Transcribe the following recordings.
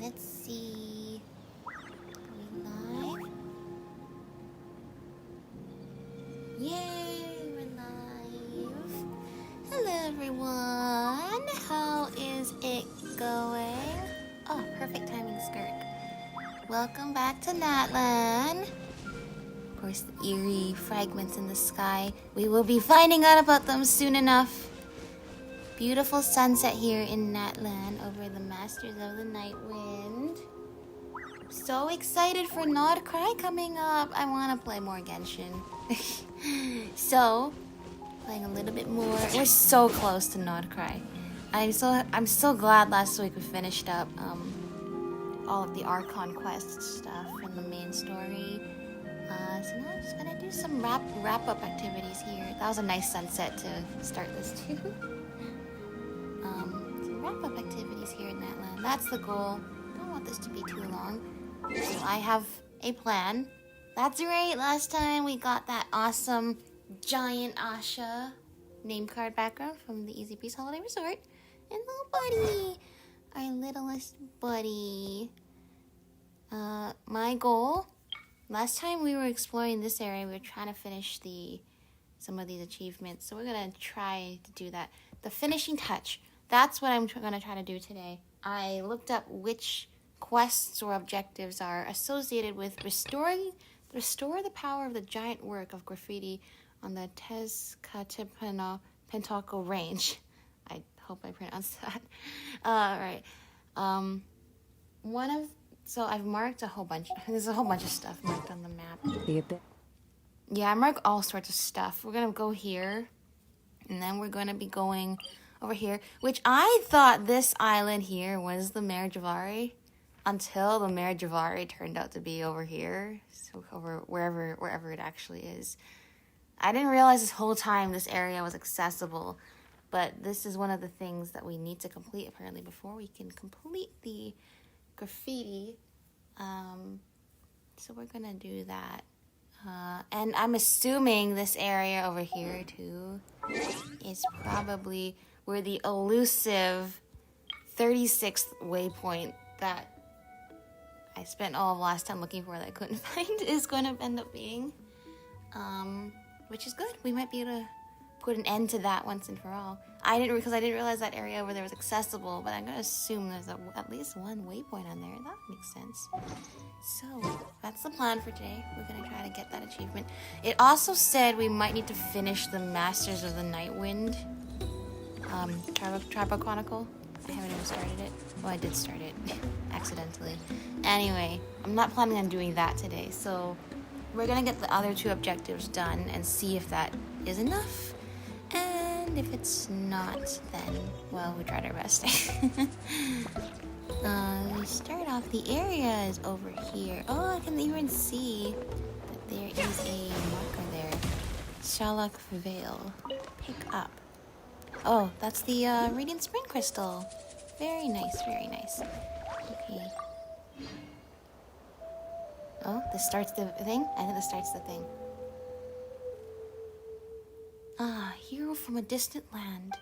Let's see. Are we live? Yay, we're live. Hello, everyone. How is it going? Oh, perfect timing, Skirk. Welcome back to Natlan. Of course, the eerie fragments in the sky. We will be finding out about them soon enough. Beautiful sunset here in Natlan over the Masters of the Night Wind. So excited for Nod Cry coming up. I want to play more Genshin. So, playing a little bit more. We're so close to Nod Cry. I'm so glad last week we finished up all of the Archon quest stuff and the main story. So now I'm just gonna do some wrap up activities here. That was a nice sunset to start this too. Some wrap up activities here in Natlan. That's the goal. I don't want this to be too long. So I have a plan. That's right. Last time we got that awesome giant Asha name card background from the Easy Breeze Holiday Resort. And little buddy, our littlest buddy. My goal. Last time we were exploring this area, we were trying to finish some of these achievements. So we're going to try to do that. The finishing touch. That's what I'm going to try to do today. I looked up which quests or objectives are associated with restore the power of the giant work of graffiti on the Tecoloapan Pentacle Range. I hope I pronounced that. Right. So I've marked a whole bunch. There's a whole bunch of stuff marked on the map. Yeah, I mark all sorts of stuff. We're gonna go here, and then we're gonna be going over here, which I thought this island here was the Mare Javari, until the Mare Javari turned out to be over here, so over wherever it actually is. I didn't realize this whole time this area was accessible, but this is one of the things that we need to complete apparently before we can complete the graffiti. So we're gonna do that. And I'm assuming this area over here too is probably where the elusive 36th waypoint that I spent all of last time looking for that I couldn't find is going to end up being. Which is good. We might be able to put an end to that once and for all. Because I didn't realize that area over there was accessible, but I'm going to assume there's at least one waypoint on there. That makes sense. So, that's the plan for today. We're going to try to get that achievement. It also said we might need to finish the Masters of the Night Wind Tribal Chronicle. I haven't even started it. Well, I did start it accidentally. Anyway, I'm not planning on doing that today, so we're gonna get the other two objectives done and see if that is enough. And if it's not, then, well, we tried our best. We start off, the area is over here. Oh, I can even see that there is a marker there. Shalak Vale. Pick up. Oh, that's the Radiant Spring Crystal. Very nice, very nice. Okay. Oh, this starts the thing? I think this starts the thing. Ah, hero from a distant land.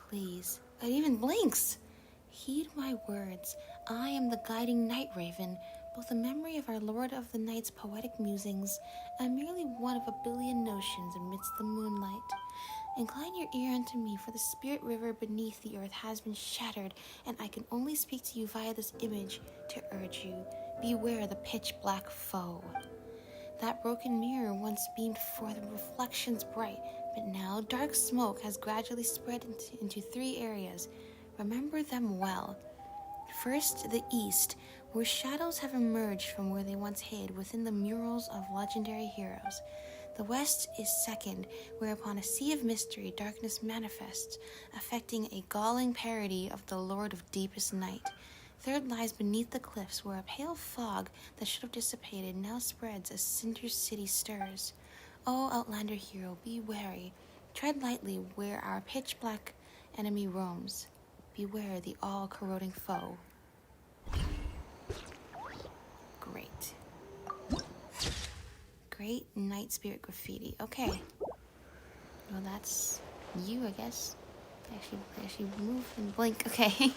Please. It even blinks. Heed my words. I am the guiding night raven, both a memory of our Lord of the Night's poetic musings, and merely one of a billion notions amidst the moonlight. Incline your ear unto me, for the spirit river beneath the earth has been shattered, and I can only speak to you via this image to urge you. Beware the pitch-black foe. That broken mirror once beamed forth reflections bright, but now dark smoke has gradually spread into three areas. Remember them well. First, the east, where shadows have emerged from where they once hid within the murals of legendary heroes. The west is second, where upon a sea of mystery darkness manifests, affecting a galling parody of the Lord of Deepest Night. Third lies beneath the cliffs, where a pale fog that should have dissipated now spreads as Cinder City stirs. O Outlander hero, be wary. Tread lightly where our pitch-black enemy roams. Beware the all-corroding foe. Great. Great Night Spirit Graffiti. Okay. Well, that's you, I guess. Actually move and blink. Okay.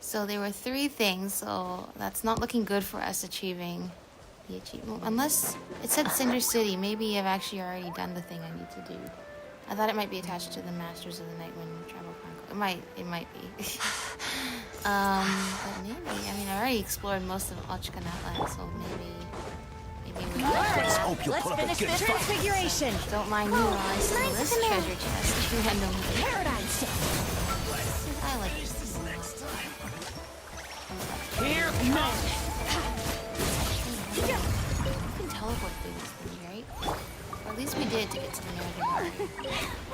So there were 3 things, so that's not looking good for us achieving the achievement. Unless it said Cinder City, maybe I've actually already done the thing I need to do. I thought it might be attached to the Masters of the Nightwind Travel Chronicle. It might be. But maybe. I mean, I already explored most of Natlan, so maybe we Let's finish this transfiguration. don't mind me while I steal this treasure chest randomly. Paradise. I like this. Here, no. You can teleport through this thing, right? Or at least we did to get to the Northern Market.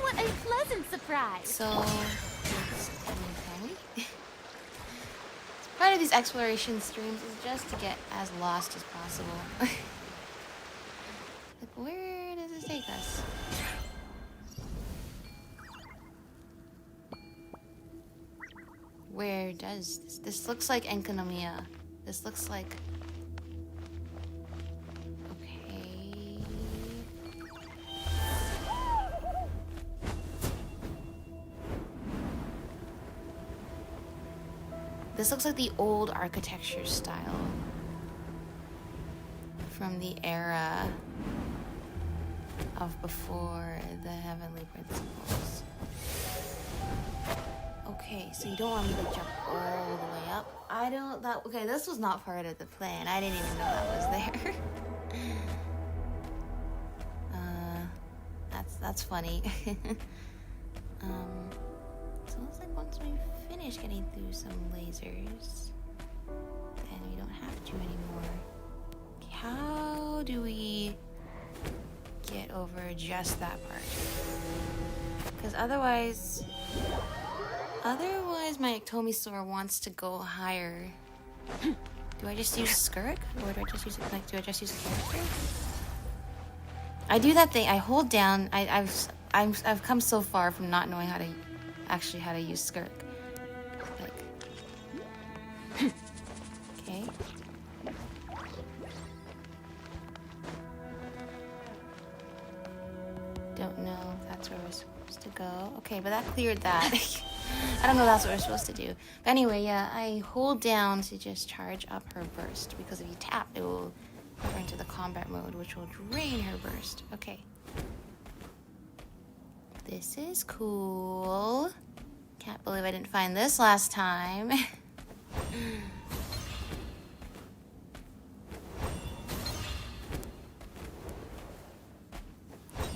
What a pleasant surprise! So, part of these exploration streams is just to get as lost as possible. Like, where does this take us? Where does this? This looks like Enkanomiya. This looks like... Okay... This looks like the old architecture style from the era of before the Heavenly Principles. Okay, so you don't want me to jump all the way up. Okay, this was not part of the plan. I didn't even know that was there. That's funny. So it looks like once we finish getting through some lasers, then we don't have to anymore. Okay, how do we get over just that part? Because otherwise my Ectomisaur wants to go higher. Do I just use Skirk? Or do I just use a character? I do that thing, I hold down, I've come so far from not knowing how to use Skirk. Like, okay. Don't know if that's where we're supposed to go. Okay, but that cleared that. I don't know if that's what we're supposed to do. But anyway, yeah, I hold down to just charge up her burst, because if you tap, it will put her into the combat mode, which will drain her burst. Okay. This is cool. Can't believe I didn't find this last time.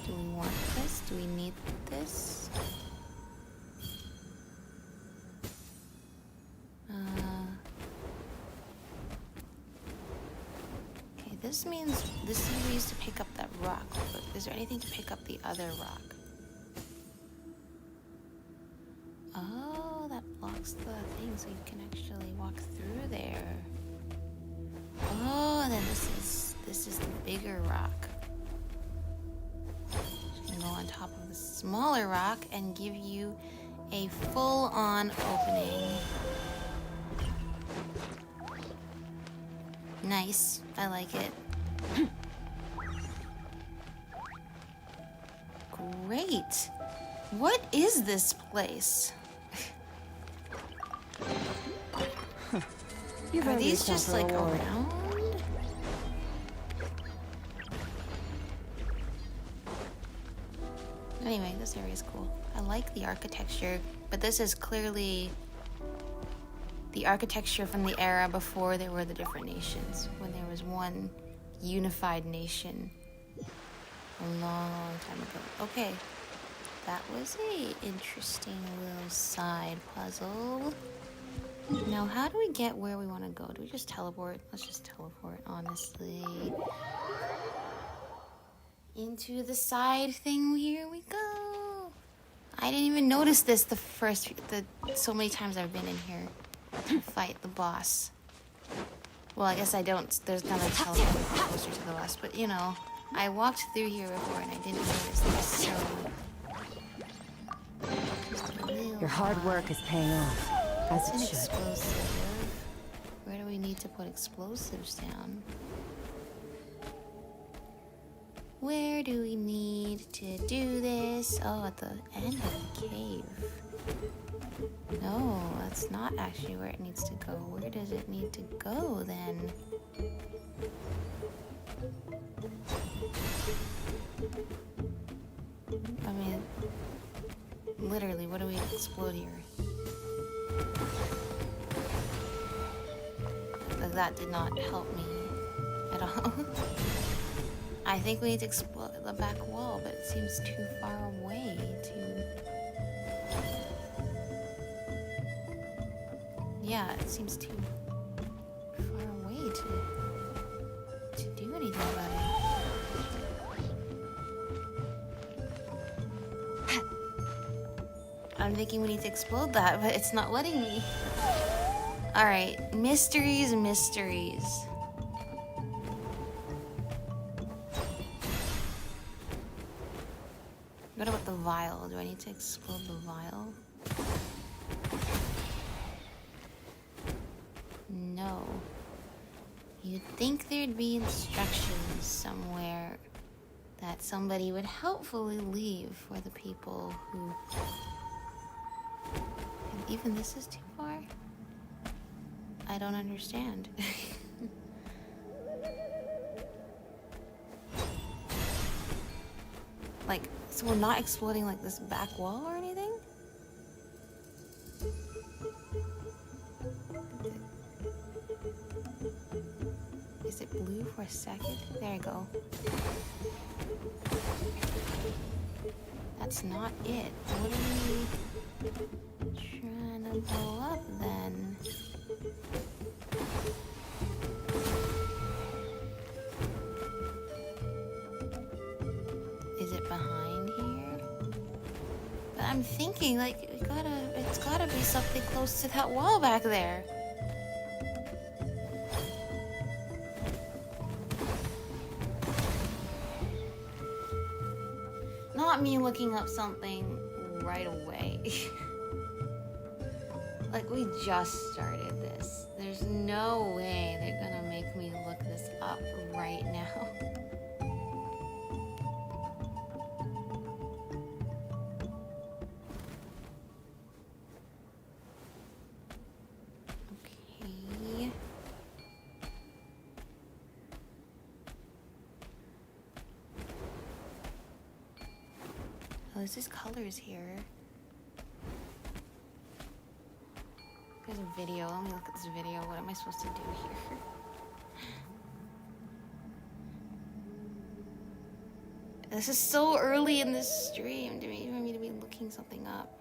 Do we want this? Do we need this? Okay, this means this is used to pick up that rock. But is there anything to pick up the other rock? Oh, that blocks the thing so you can actually walk through there. Oh, and then this is the bigger rock. You can go on top of the smaller rock and give you a full-on opening. Nice. I like it. Great. What is this place? Are these just like around? Anyway, this area is cool. I like the architecture, but this is clearly the architecture from the era before there were the different nations, when there was one unified nation a long, long time ago. Okay, that was a interesting little side puzzle. Now, how do we get where we want to go? Do we just teleport? Let's just teleport, honestly. Into the side thing, here we go. I didn't even notice this so many times I've been in here to fight the boss. Well, I guess I don't. There's none of teleport closer to the boss, but you know, I walked through here before and I didn't notice this, so... Your hard work is paying off, as it should. Explosive. Where do we need to put explosives down? Where do we need to do this? Oh, at the end of the cave. No, that's not actually where it needs to go. Where does it need to go then? I mean, literally, what do we explode here? Like, that did not help me at all. I think we need to explode the back wall, but it seems too far away to... Yeah, it seems too far away to do anything about it. I'm thinking we need to explode that, but it's not letting me. Alright, mysteries, mysteries. What about the vial? Do I need to explode the vial? No. You'd think there'd be instructions somewhere that somebody would helpfully leave for the people who... And even this is too far? I don't understand. Like, so we're not exploding like this back wall or anything? Is it blue for a second? There you go. That's not it. What are we trying to blow up then? Is it behind here? But I'm thinking, like, it's gotta be something close to that wall back there. Not me looking up something right away. Like, we just started this. There's no way they're gonna make me look this up right now. Okay. Oh, there's just colors here. There's a video. Let me look at this video. What am I supposed to do here? This is so early in this stream for me to be looking something up.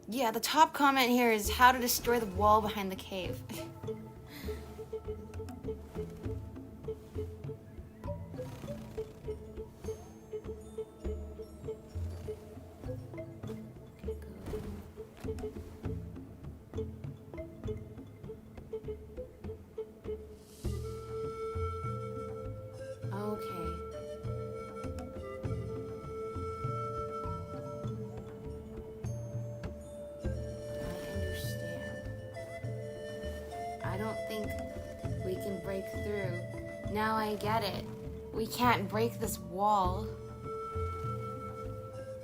Yeah, the top comment here is how to destroy the wall behind the cave. Now I get it. We can't break this wall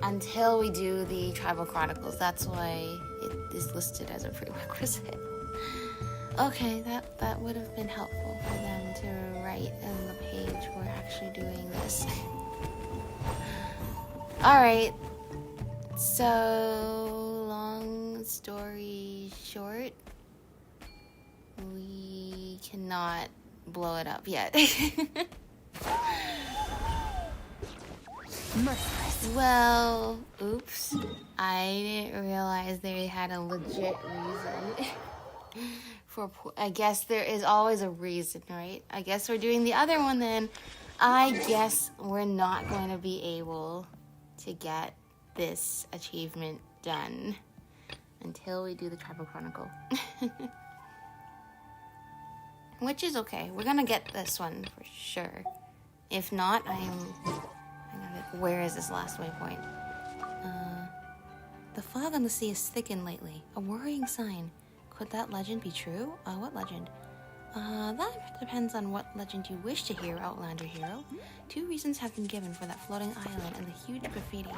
until we do the Tribal Chronicles. That's why it is listed as a prerequisite. Okay, that would have been helpful for them to write in the page we're actually doing this. Alright, so long story short, we cannot blow it up yet. Well, oops. I didn't realize they had a legit reason for... I guess there is always a reason, right? I guess we're doing the other one then. I guess we're not going to be able to get this achievement done until we do the Tribal Chronicle. Which is okay. We're gonna get this one for sure. If not, where is this last waypoint? The fog on the sea has thickened lately. A worrying sign. Could that legend be true? What legend? That depends on what legend you wish to hear, Outlander Hero. 2 reasons have been given for that floating island and the huge graffiti.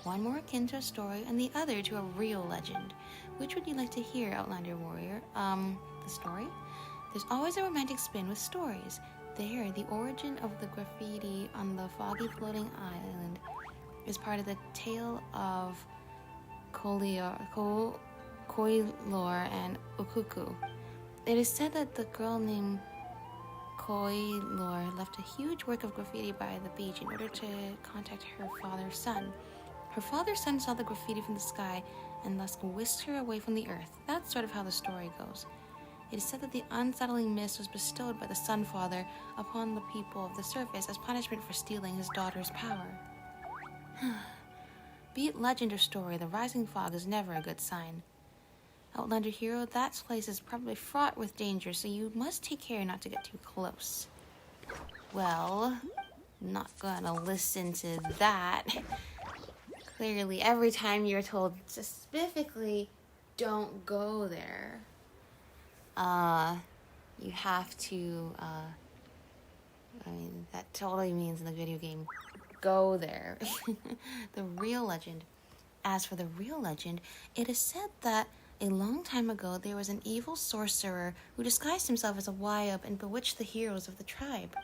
One more akin to a story, and the other to a real legend. Which would you like to hear, Outlander Warrior? The story? There's always a romantic spin with stories. There, the origin of the graffiti on the foggy floating island is part of the tale of Koilor and Ukuku. It is said that the girl named Koilor left a huge work of graffiti by the beach in order to contact her father's son. Her father's son saw the graffiti from the sky and thus whisked her away from the earth. That's sort of how the story goes. It is said that the unsettling mist was bestowed by the Sun Father upon the people of the surface as punishment for stealing his daughter's power. Be it legend or story, the rising fog is never a good sign. Outlander Hero, that place is probably fraught with danger, so you must take care not to get too close. Well, not gonna listen to that. Clearly, every time you're told specifically, don't go there, you have to, that totally means in the video game, go there. The real legend. As for the real legend, it is said that a long time ago there was an evil sorcerer who disguised himself as a Wyub and bewitched the heroes of the tribe.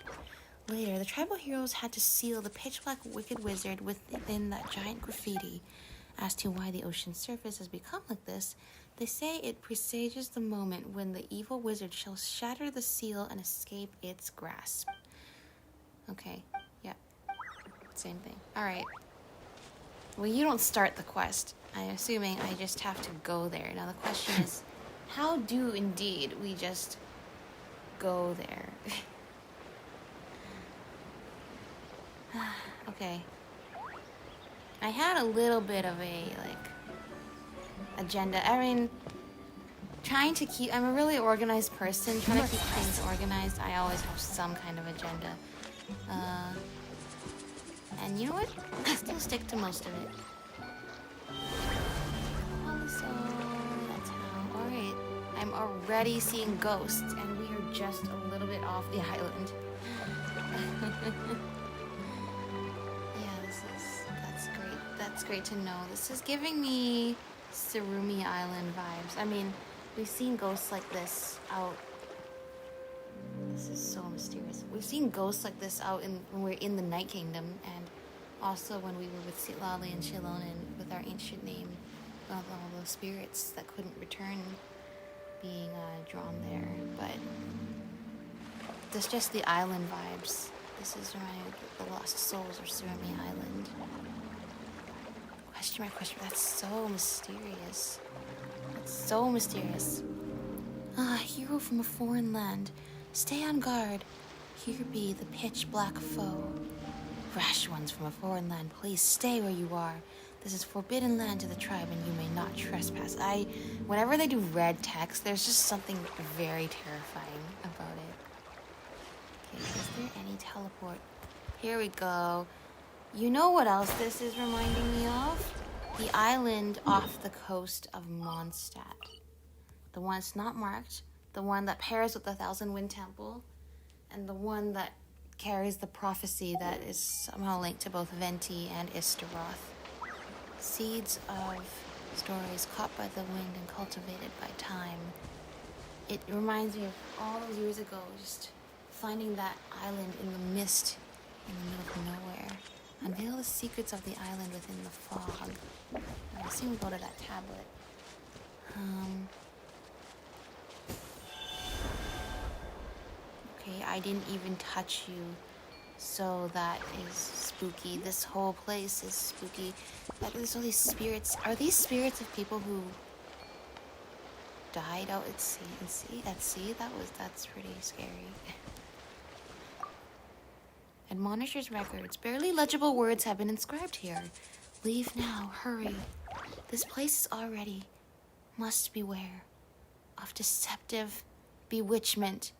Later, the tribal heroes had to seal the pitch-black wicked wizard within that giant graffiti. As to why the ocean's surface has become like this, they say it presages the moment when the evil wizard shall shatter the seal and escape its grasp. Okay, yep. Same thing. Alright. Well, you don't start the quest. I'm assuming I just have to go there. Now the question is, how do indeed we just go there? Okay. I had a little bit of a, agenda. I mean, I'm a really organized person. Trying to keep things organized, I always have some kind of agenda. And you know what? I still stick to most of it. Also, that's how. Alright. I'm already seeing ghosts, and we are just a little bit off the island. That's great to know. This is giving me Surumi Island vibes. I mean, we've seen ghosts like this out. This is so mysterious. We've seen ghosts like this out when we're in the Night Kingdom, and also when we were with Sitlali and Shilonen with our ancient name, all the spirits that couldn't return being drawn there. But there's just the island vibes. This is reminding me of the lost souls of Surumi Island. Question mark, question mark. That's so mysterious. That's so mysterious. Hero from a foreign land. Stay on guard. Here be the pitch black foe. Rash ones from a foreign land, please stay where you are. This is forbidden land to the tribe and you may not trespass. Whenever they do red text, there's just something very terrifying about it. Okay, is there any teleport? Here we go. You know what else this is reminding me of? The island off the coast of Mondstadt. The one that's not marked, the one that pairs with the Thousand Wind Temple, and the one that carries the prophecy that is somehow linked to both Venti and Istaroth. Seeds of stories caught by the wind and cultivated by time. It reminds me of all those years ago, just finding that island in the mist in the middle of nowhere. Unveil the secrets of the island within the fog. I assume we go to that tablet. Okay, I didn't even touch you. So that is spooky. This whole place is spooky. There's all these spirits. Are these spirits of people who died out at sea? At sea? That's pretty scary. Admonisher's records. Barely legible words have been inscribed here. Leave now. Hurry. This place is already. Must beware. Of deceptive bewitchment.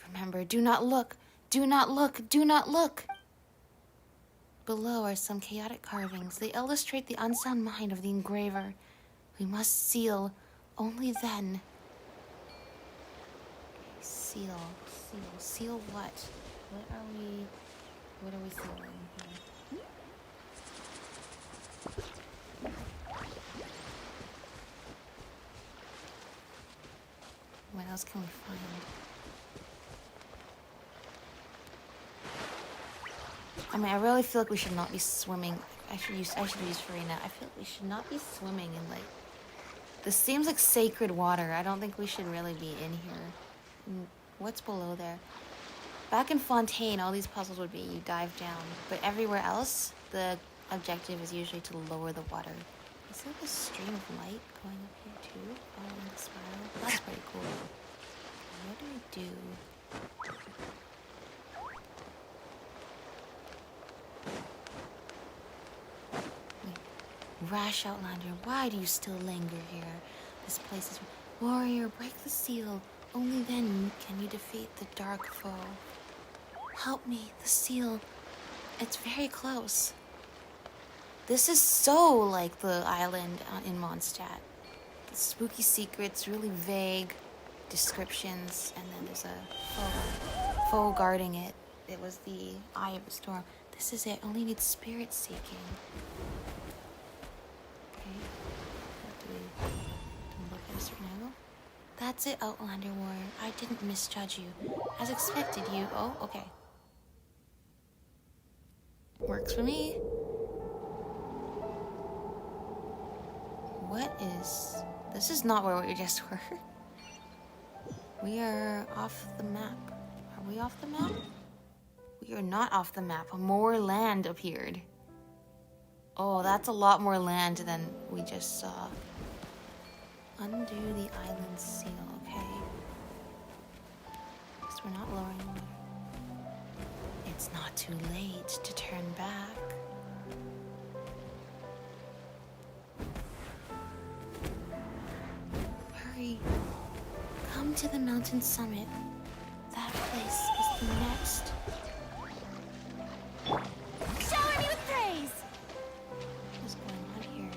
Remember, do not look. Do not look. Do not look. Below are some chaotic carvings. They illustrate the unsound mind of the engraver. We must seal. Only then. Seal. Seal what? What are we sealing here? What else can we find? I mean, I really feel like we should not be swimming. I should use Farina. I feel like we should not be swimming in like. This seems like sacred water. I don't think we should really be in here. What's below there? Back in Fontaine, all these puzzles would be you dive down, but everywhere else, the objective is usually to lower the water. Is there a stream of light going up here too? Following the spiral? That's pretty cool. What do we do? Rash Outlander, why do you still linger here? This place is... Warrior, break the seal. Only then can you defeat the dark foe. Help me, the seal. It's very close. This is so like the island in Mondstadt. The spooky secrets, really vague descriptions, and then there's a foe guarding it. It was the Eye of the Storm. This is it. Only needs spirit seeking. Look at a certain angle. That's it, Outlander Warrior. I didn't misjudge you. As expected, you... Oh, okay. Works for me. What is... This is not where we just were. We are off the map. Are we off the map? We are not off the map. More land appeared. Oh, that's a lot more land than we just saw. Undo the island seal, okay. Because we're not lowering the water. It's not too late to turn back. Hurry. Come to the mountain summit. That place is the next. Shower me with praise! What's going on here?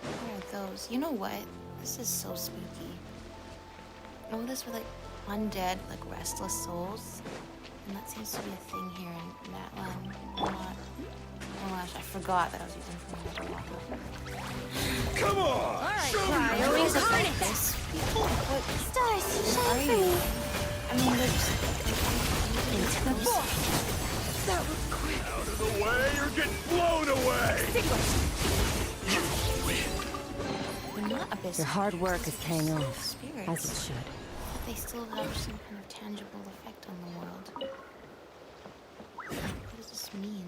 What are those? You know what? This is so spooky. Oh, this were like undead, like restless souls. And that seems to be a thing here in Natlan. Oh my gosh, I forgot that I was using from another walker. Come on! Alright, Show Cryo me your incarnate! This people, what Stars, are shine you? free! I mean, they're just Into the box! That was quick! out of the way, you're getting blown away! They're not abyss. Your hard work is paying off, Spirits. as it should. But they still have some kind of tangible effect on the world. What does this mean?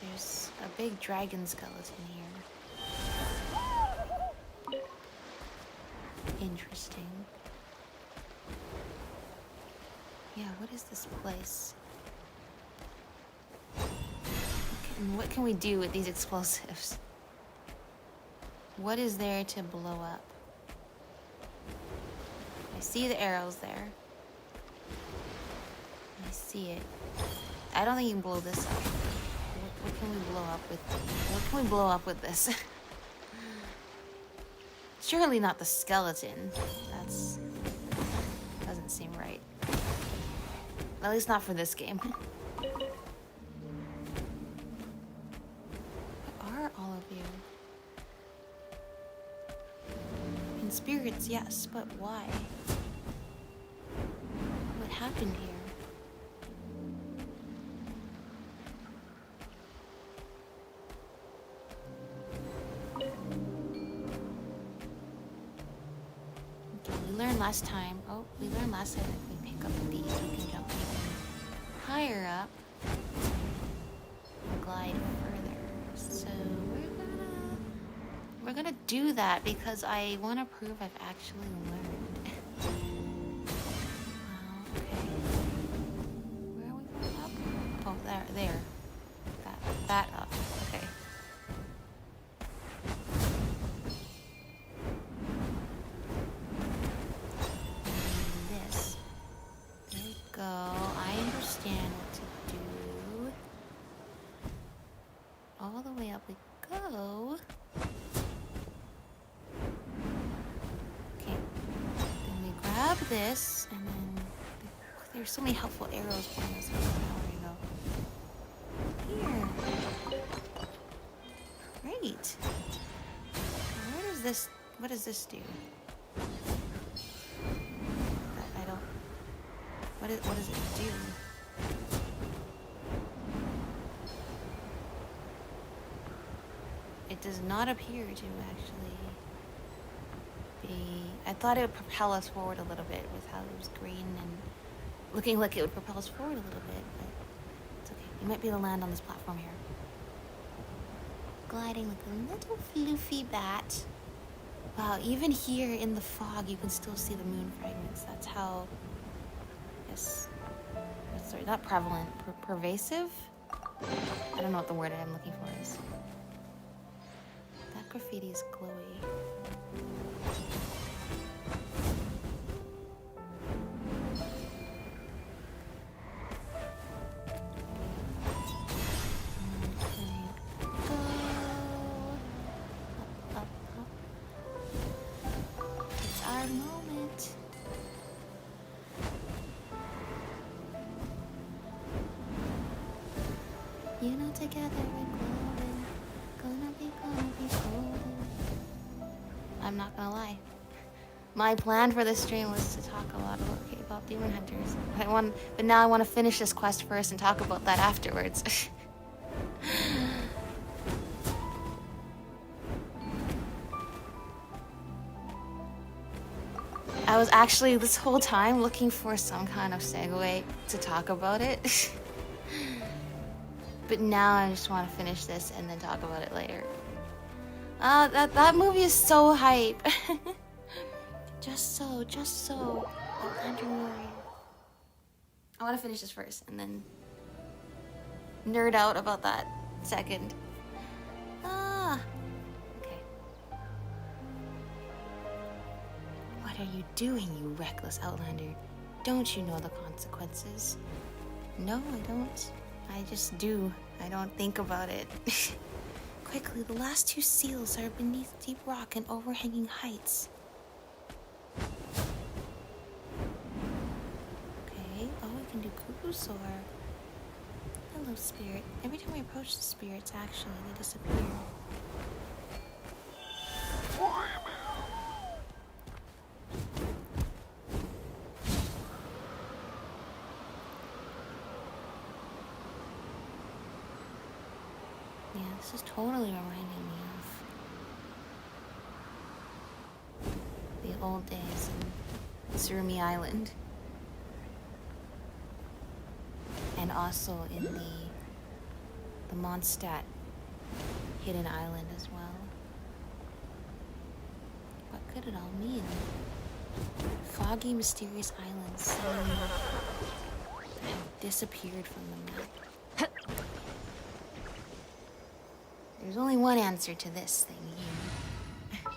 There's a big dragon skeleton here. Interesting. Yeah, what is this place? What can we do with these explosives? What is there to blow up? I see the arrows there. I see it. I don't think you can blow this up. What can we blow up with? What can we blow up with this? Surely not the skeleton. That's... doesn't seem right. At least not for this game. What are all of you? In spirits, yes, but why? What happened here? Last time, we learned last time that we pick up these, we can jump even higher up and glide further. So we're gonna do that because I want to prove I've actually learned. Okay. Where are we going up? Oh, there. That up. Okay. Go. I understand what to do. All the way up we go. this, and then there's so many helpful arrows pointing us. There we go. Here. Great. What does this do? I don't. What does it do? It does not appear to actually be. I thought it would propel us forward a little bit with how it was green and looking like it would propel us forward a little bit, but it's okay. We might be able to land on this platform here. Gliding like a little floofy bat. Wow, even here in the fog, you can still see the moon fragments. That's how, sorry, not prevalent, pervasive? I don't know what the word I'm looking for is. That graffiti is glowy. You know, together we're golden. Gonna be golden. I'm not gonna lie. My plan for this stream was to talk a lot about KPop Demon Hunters. But now I want to finish this quest first and talk about that afterwards. I was actually this whole time looking for some kind of segue to talk about it. But now I just want to finish this and then talk about it later. That movie is so hype. just so. Andrew Warrior. I want to finish this first and then nerd out about that second. Okay. What are you doing, you reckless outlander? Don't you know the consequences? No, I don't. I just do. I don't think about it. Quickly, the last two seals are beneath deep rock and overhanging heights. Okay. Oh, we can do cuckoo soar. Hello, spirit. Every time we approach the spirits, actually, they disappear. This is totally reminding me of the old days in Surumi Island. And also in the Mondstadt hidden island as well. What could it all mean? Foggy, mysterious islands suddenly have disappeared from the map. There's only one answer to this thing here.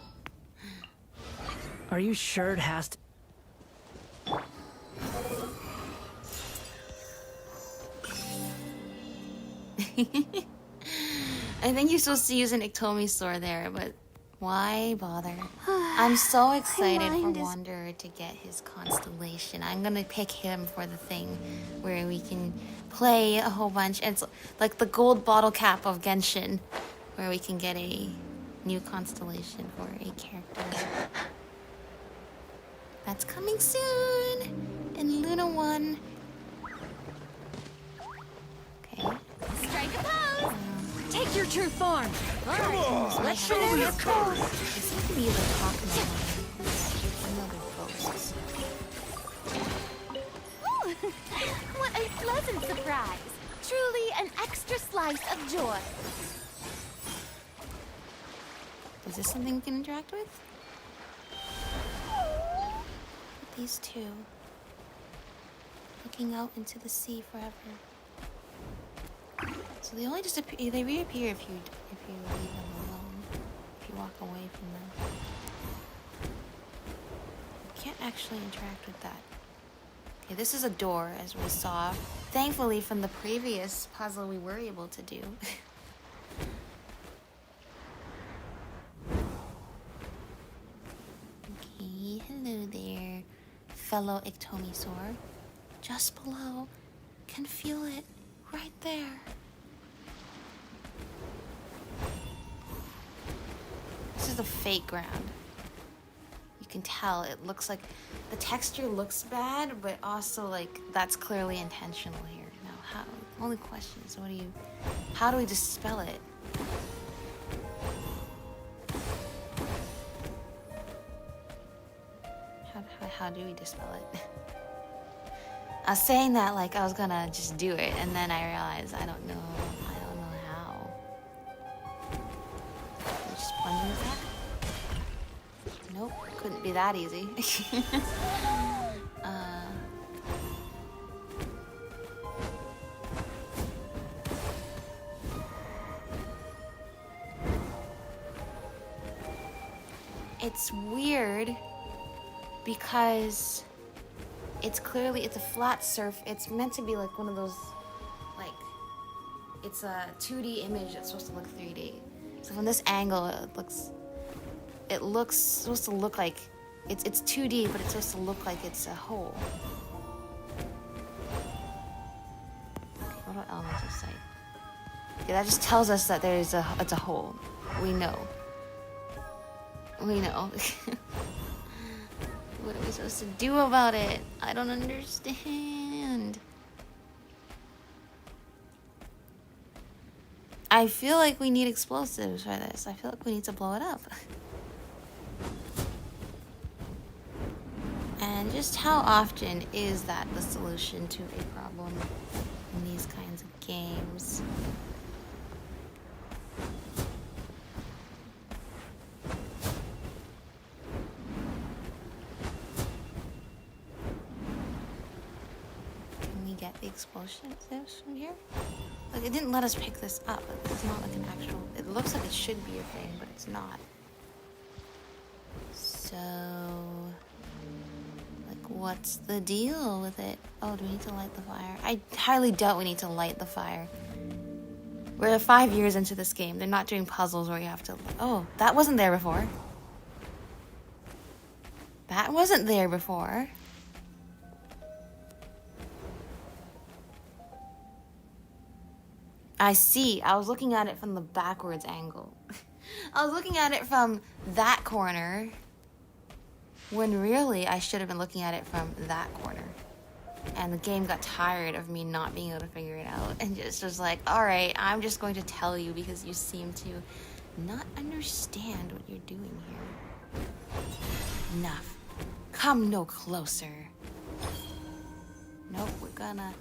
Are you sure it has to? I think you're supposed to use an Iktomi sword there, but why bother? I'm so excited for Wanderer to get his constellation. I'm gonna pick him for the thing where we can play a whole bunch. It's like the gold bottle cap of Genshin, where we can get a new constellation for a character. That's coming soon in Luna 1. Okay. Strike a pose! Take your true form! Come on! Let's Show me your courage! It seems to be like talking about another ghosts. Ooh, what a pleasant surprise! Truly an extra slice of joy. Is this something we can interact with? These two. Looking out into the sea forever. So they only disappear. They reappear if you leave them alone. If you walk away from them. You can't actually interact with that. Okay, this is a door, as we saw. Thankfully, from the previous puzzle, we were able to do. Okay, hello there. fellow Ictomisaur. Just below. Can feel it right there. This is the fake ground. You can tell it looks like the texture looks bad, but also like that's clearly intentional here. Now, how? Only question is, how do we dispel it? How do we dispel it? I was saying that like I was gonna just do it, and then I realized I don't know how. Can we just plunge it back? Nope, couldn't be that easy. It's weird because it's a flat surface. It's meant to be like one of those, like, it's a 2D image that's supposed to look 3D. So from this angle, it looks supposed to look like it's 2D, but it's supposed to look like it's a hole. What about elements of sight? Okay, that just tells us that it's a hole. We know. We know. What are we supposed to do about it? I don't understand. I feel like we need explosives for this. I feel like we need to blow it up. And just how often is that the solution to a problem in these kinds of games? Get the explosives from here? Like, it didn't let us pick this up. Like, it's not like an actual... It looks like it should be a thing, but it's not. So... like, what's the deal with it? Oh, do we need to light the fire? I highly doubt we need to light the fire. We're 5 years into this game. They're not doing puzzles where you have to... Oh, that wasn't there before. That wasn't there before. I see. I was looking at it from the backwards angle. I was looking at it from that corner, when really I should have been looking at it from that corner. And the game got tired of me not being able to figure it out and just was like, alright, I'm just going to tell you because you seem to not understand what you're doing here. Enough. Come no closer. Nope, we're gonna...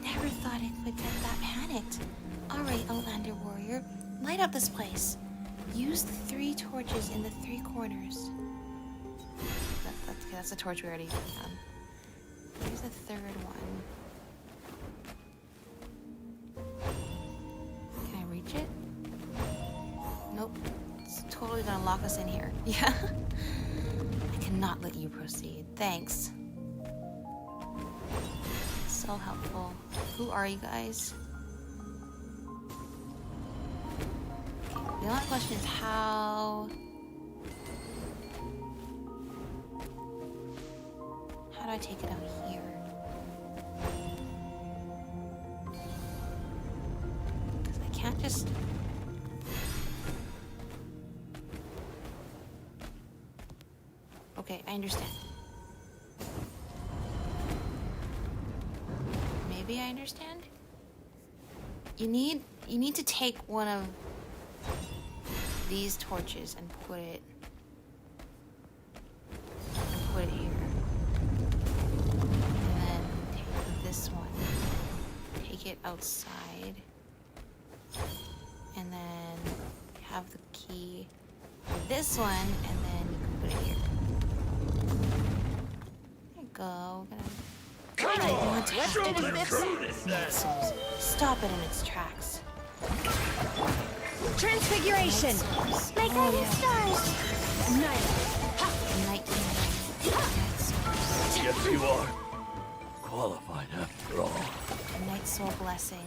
Never thought I would get that panicked. Alright, Outlander Warrior, light up this place. Use the 3 torches in the 3 corners. That's a torch we already found. Here's the 3rd one. Can I reach it? Nope. It's totally gonna lock us in here. Yeah. I cannot let you proceed. Thanks. So helpful. Who are you guys? Okay, the only question is how do I take it out here? Because I can't just... Okay, I understand. Maybe I understand? You need to take one of these torches and put it here. And then take this one. Take it outside. And then have the key for this one, and then you can put it here. There you go. I don't want to have to do this. Stop it in its tracks. Transfiguration! My guiding stars! Night. Yes, you are. Qualified after all. Night Soul Blessing.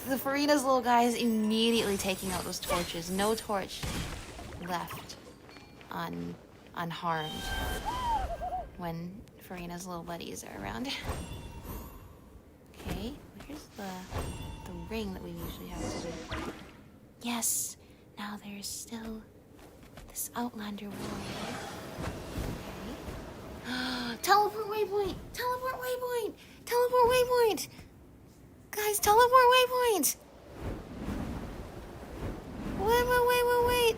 The Farina's little guy is immediately taking out those torches. No torch left unharmed when Farina's little buddies are around. Okay, here's the ring that we usually have to do. Yes, now there's still this Outlander warrior. Okay. Teleport waypoint! Teleport waypoint! Teleport waypoint! Guys, teleport waypoint! Wait.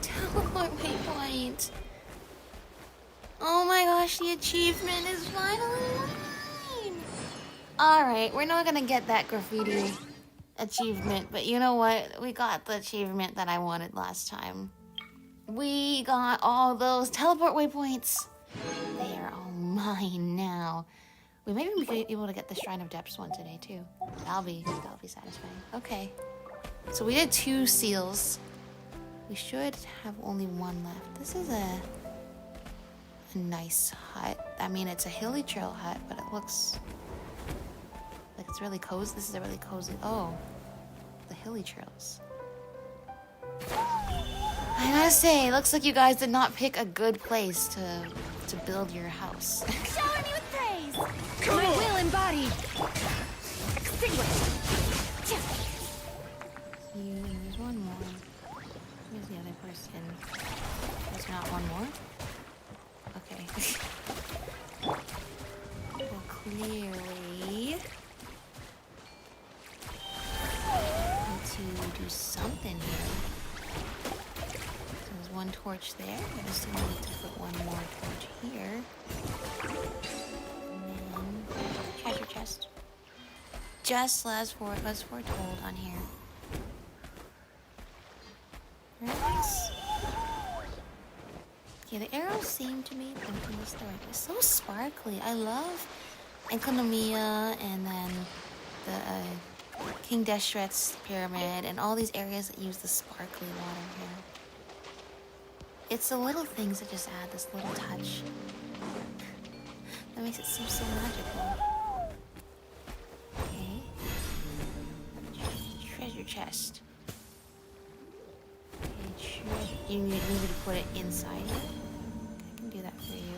Teleport waypoint. Oh my gosh, the achievement is finally mine! Alright, we're not gonna get that graffiti achievement, but you know what? We got the achievement that I wanted last time. We got all those teleport waypoints. They are all mine now. We may even be able to get the Shrine of Depths one today too. That'll be satisfying. Okay. So we did 2 seals. We should have only 1 left. This is a nice hut. I mean, it's a hilly trail hut, but it looks like it's really cozy. This is a really cozy. Oh, the hilly trails. I gotta say, it looks like you guys did not pick a good place to build your house. Shower me with praise! My will embodied! Extinguished! There's one more. Where's the other person? There's not one more? Okay. Well, clearly... need to do something here. So there's one torch there. I just need to put one more torch here. And then treasure chest. Just as foretold on here. Nice. Yeah, the arrows seem to be pointing this way. It's so sparkly. I love Enkonomiya and then the King Deshret's pyramid and all these areas that use the sparkly water here. It's the little things that just add this little touch that makes it seem so magical. Okay. Treasure chest. You need me to put it inside here? I can do that for you.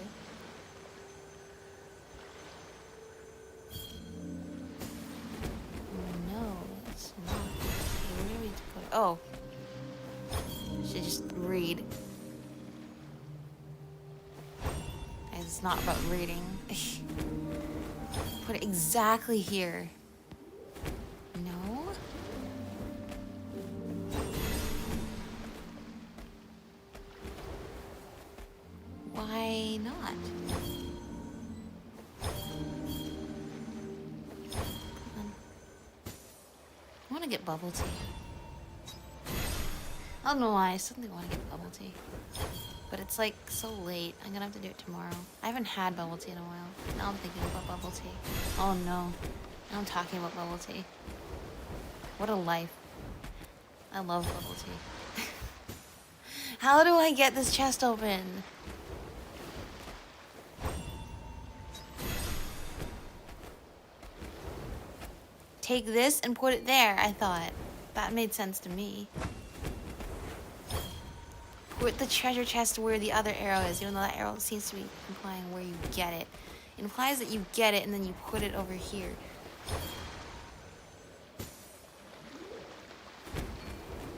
No, it's not. Okay, where do we put it? Oh. Should just read. It's not about reading. Put it exactly here. No? Why not? I want to get bubble tea. I don't know why, I suddenly want to get bubble tea. But it's like so late, I'm gonna have to do it tomorrow. I haven't had bubble tea in a while. Now I'm thinking about bubble tea. Oh no, now I'm talking about bubble tea. What a life. I love bubble tea. How do I get this chest open? Take this and put it there, I thought. That made sense to me. Put the treasure chest where the other arrow is, even though that arrow seems to be implying where you get it. It implies that you get it and then you put it over here.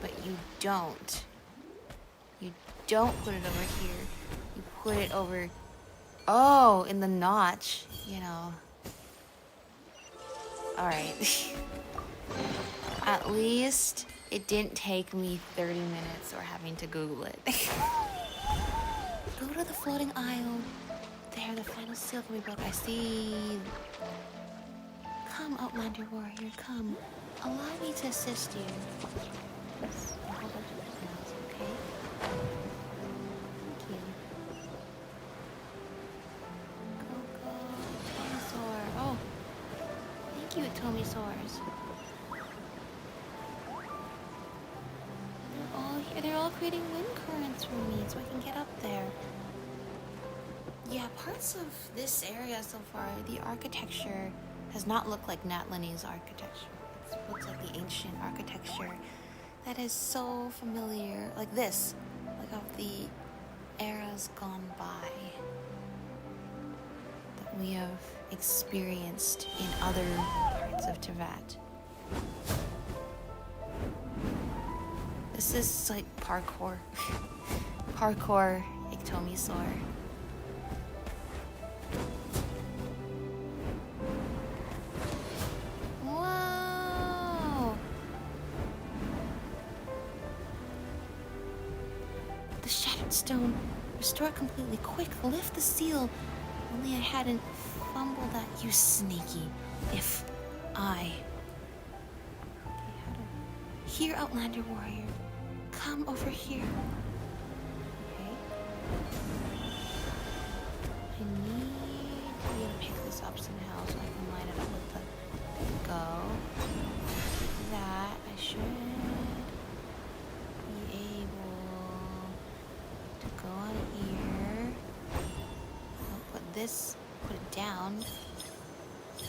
But you don't. You don't put it over here. You put it over... Oh, in the notch, you know. Alright. At least it didn't take me 30 minutes or having to Google it. Go to the floating isle. There, the final seal can be broken. I see. Come, Outlander warrior, come. Allow me to assist you. Yes, a whole bunch of things, okay? Thank you. Go, Tomisaur. Oh. Thank you, Tomisaurs. They're all creating wind currents for me so I can get up there. Yeah, parts of this area so far, the architecture has not looked like Natlanese architecture. It looks like the ancient architecture that is so familiar, like this, like of the eras gone by. we have experienced in other parts of Teyvat. This is like parkour. Parkour Ictomisaur. Whoa! The shattered stone. Restore it completely. Quick, lift the seal. Only I hadn't fumbled that, you sneaky. If I... Okay, how do... Here, Outlander Warrior. Come over here. Okay. I need to be able to pick this up somehow so I can line it up with the... There we go. That I should be able to go on here. I'll put this, put it down. It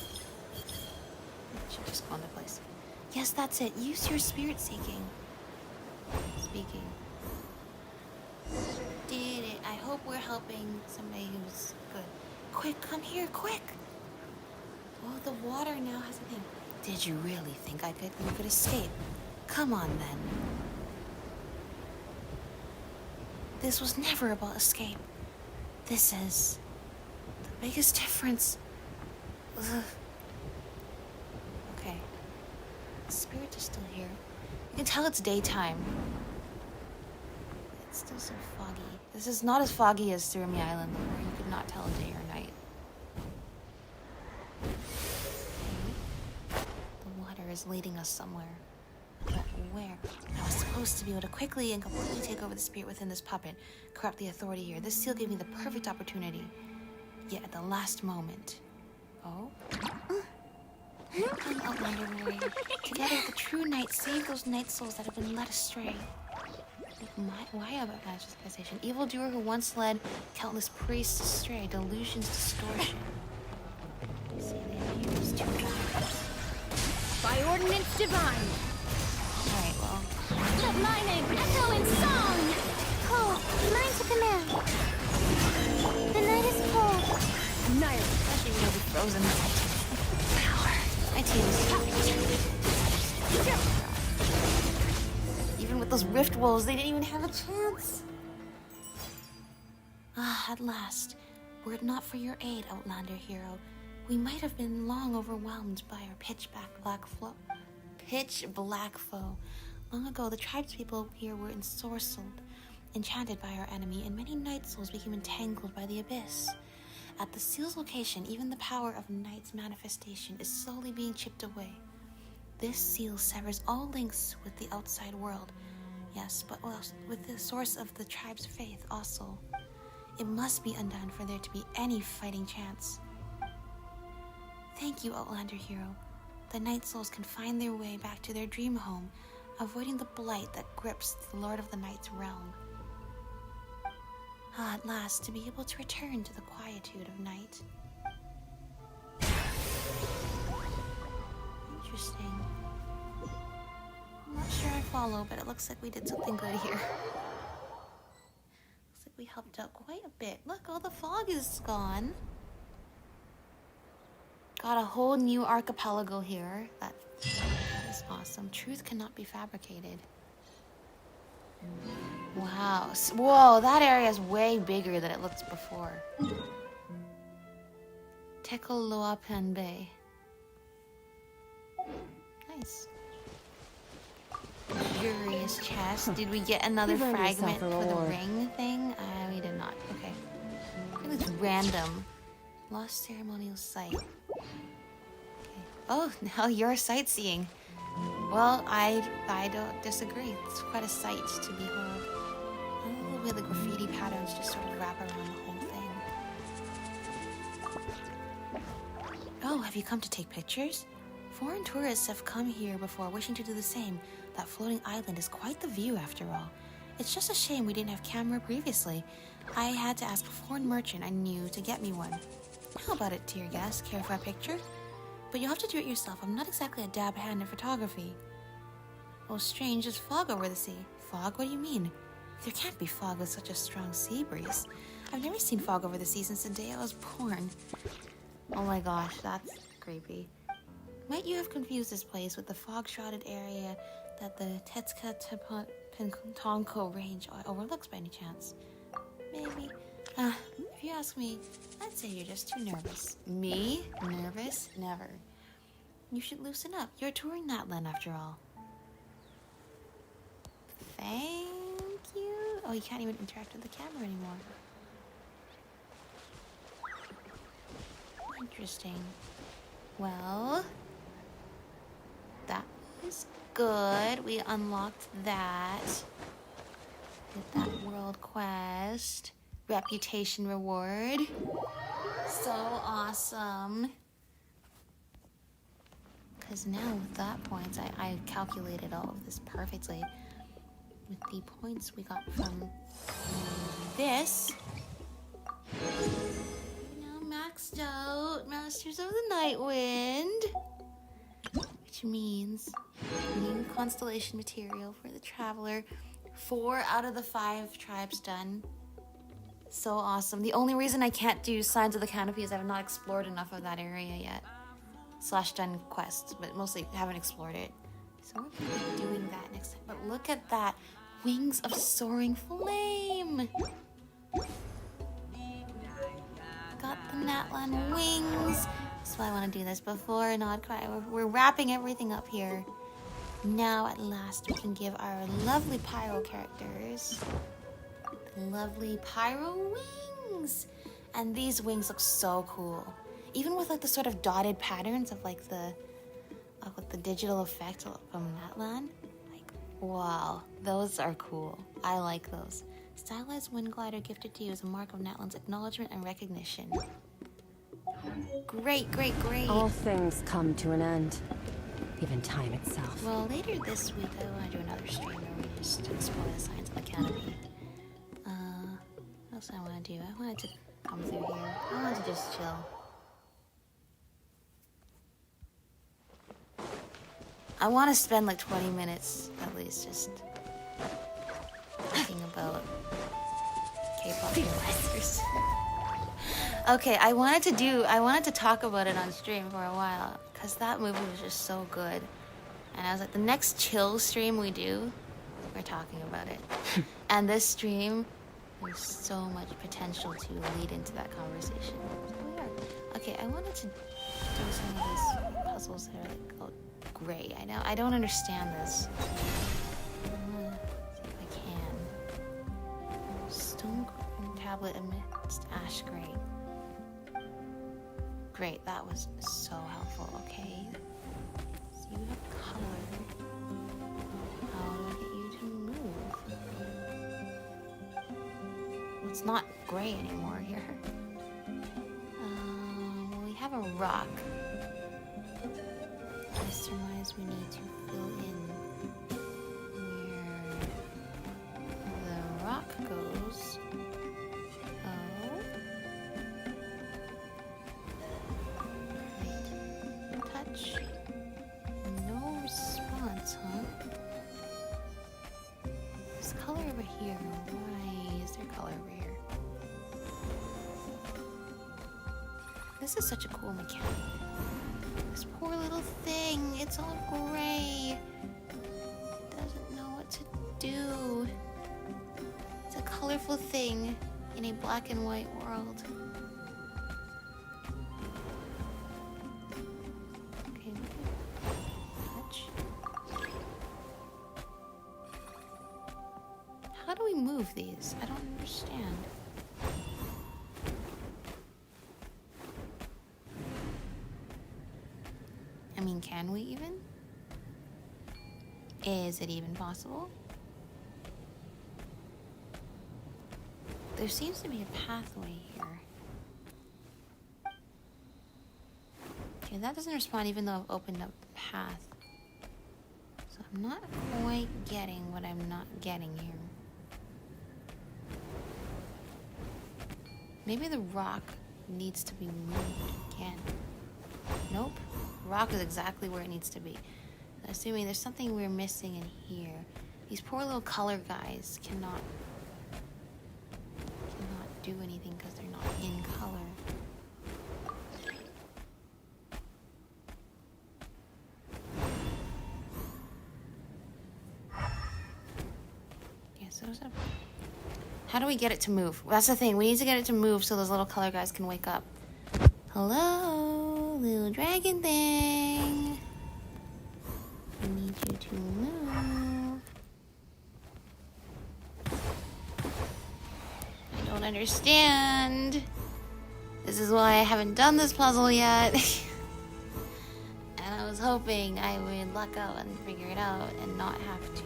should just go into place. Yes, that's it. Use your spirit speaking. Did it. I hope we're helping somebody who's good. Quick, come here, quick! Oh, the water now has a thing. Did you really think we could escape? Come on, then. This was never about escape. This is the biggest difference. Ugh. Okay. The spirits are still here. You can tell it's daytime. It's still so foggy. This is not as foggy as Surimi Island, though, where you could not tell day or night. Okay. The water is leading us somewhere. But where? I was supposed to be able to quickly and completely take over the spirit within this puppet, corrupt the authority here. This seal gave me the perfect opportunity. Yet at the last moment... Oh? Come, Outlander Warrior. Together with the true knight, save those night souls that have been led astray. Why about manifestation? Evildoer who once led countless priests astray. Delusions, distortion. See, they have used two words. By ordinance divine. Alright, well. Let my name echo in song. Cold, mine to command. The night is cold. Night. Especially when it'll be frozen. Power. My team is even with those rift wolves, they didn't even have a chance. Ah, at last. Were it not for your aid, Outlander hero, we might have been long overwhelmed by our pitch black foe. Long ago, the tribespeople here were ensorcelled, enchanted by our enemy, and many night souls became entangled by the abyss. At the seal's location, even the power of night's manifestation is slowly being chipped away. This seal severs all links with the outside world. Yes, but with the source of the tribe's faith also. It must be undone for there to be any fighting chance. Thank you, Outlander hero. The night souls can find their way back to their dream home, avoiding the blight that grips the Lord of the Night's realm. Ah, at last, to be able to return to the quietude of night. Interesting. I'm not sure I follow, but it looks like we did something good here. Looks like we helped out quite a bit. Look, all the fog is gone. Got a whole new archipelago here. That is awesome. Truth cannot be fabricated. Wow. Whoa, that area is way bigger than it looked before. Tecoloapan Bay. Nice. Curious chest. Did we get another fragment for the ring thing? We did not. Okay. I think it's random. Lost ceremonial site. Okay. Oh, now you're sightseeing. Well, I don't disagree. It's quite a sight to behold. I love the way the graffiti patterns just sort of wrap around the whole thing. Oh, have you come to take pictures? Foreign tourists have come here before, wishing to do the same. That floating island is quite the view, after all. It's just a shame we didn't have camera previously. I had to ask a foreign merchant I knew to get me one. How about it, dear guest? Care for a picture? But you'll have to do it yourself. I'm not exactly a dab hand in photography. Oh, strange, there's fog over the sea. Fog? What do you mean? There can't be fog with such a strong sea breeze. I've never seen fog over the sea since the day I was born. Oh my gosh, that's creepy. Might you have confused this place with the fog-shrouded area that the Tecoloapan range overlooks by any chance? Maybe. If you ask me, I'd say you're just too nervous. Me? Nervous? Never. You should loosen up. You're touring Natlan after all. Thank you. Oh, you can't even interact with the camera anymore. Interesting. Well, that was good. We unlocked that. With that world quest. Reputation reward. So awesome. Because now with that points, I calculated all of this perfectly. With the points we got from this. Now maxed out. Masters of the Night Wind. Which means new constellation material for the Traveler. 4 out of the 5 tribes done. So awesome. The only reason I can't do Signs of the Canopy is I've not explored enough of that area yet. / done quests, but mostly haven't explored it. So we're gonna be doing that next time. But look at that. Wings of Soaring Flame. Got the Natlan wings. That's why I want to do this before Nod Cry. We're wrapping everything up here. Now at last we can give our lovely pyro characters lovely pyro wings. And these wings look so cool. Even with like the sort of dotted patterns of like the digital effect from Natlan. Like, wow, those are cool. I like those. Stylized wind glider gifted to you as a mark of Natlan's acknowledgement and recognition. Great, great, great. All things come to an end. Even time itself. Well, later this week I want to do another stream where we just explore the Signs of the Canopy. What else I want to do? I wanted to come through here. I wanted to just chill. I want to spend like 20 minutes at least just thinking about KPop Demon Hunters. Okay, I wanted to talk about it on stream for a while because that movie was just so good. And I was like, the next chill stream we do, we're talking about it. And this stream, there's so much potential to lead into that conversation. So we are. Okay, I wanted to do some of these puzzles that are like gray. I don't understand this. I'm gonna see if I can. Stone tablet amidst ash gray. Great, that was so helpful. Okay. So you have color. How do I get you to move? Well, it's not gray anymore here. Well, we have a rock. I surmise we need to fill in where the rock goes. Oh. Great. Touch. No response, huh? There's color over here. Why is there color over here? This is such a cool mechanic. This poor little thing, it's all gray. It doesn't know what to do. It's a colorful thing in a black and white world. Okay, touch. How do we move these? I don't understand. I mean, can we even? Is it even possible? There seems to be a pathway here. Okay, that doesn't respond even though I've opened up the path. So I'm not quite getting what I'm not getting here. Maybe the rock needs to be moved again. Nope. Rock is exactly where it needs to be. Assuming there's something we're missing in here. These poor little color guys cannot do anything because they're not in color. What is that? How do we get it to move? That's the thing. We need to get it to move so those little color guys can wake up. Hello, little dragon thing. I need you to move. I don't understand. This is why I haven't done this puzzle yet. And I was hoping I would luck out and figure it out and not have to.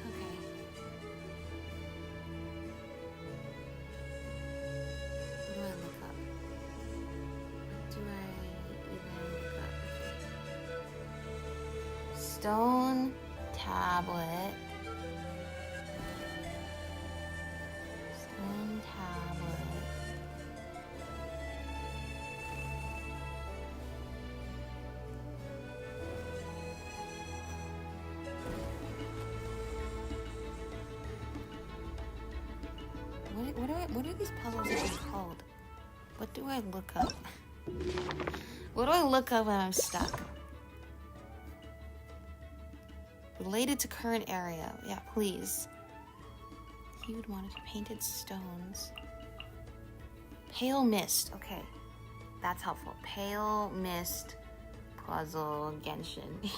Okay. What do I look up? What do I even look up? Okay. Stone tablet. Stone tablet. What are these puzzles even called? What do I look up? What do I look up when I'm stuck? Related to current area. Yeah, please. Hued monitor, painted stones. Pale mist. Okay. That's helpful. Pale mist puzzle Genshin.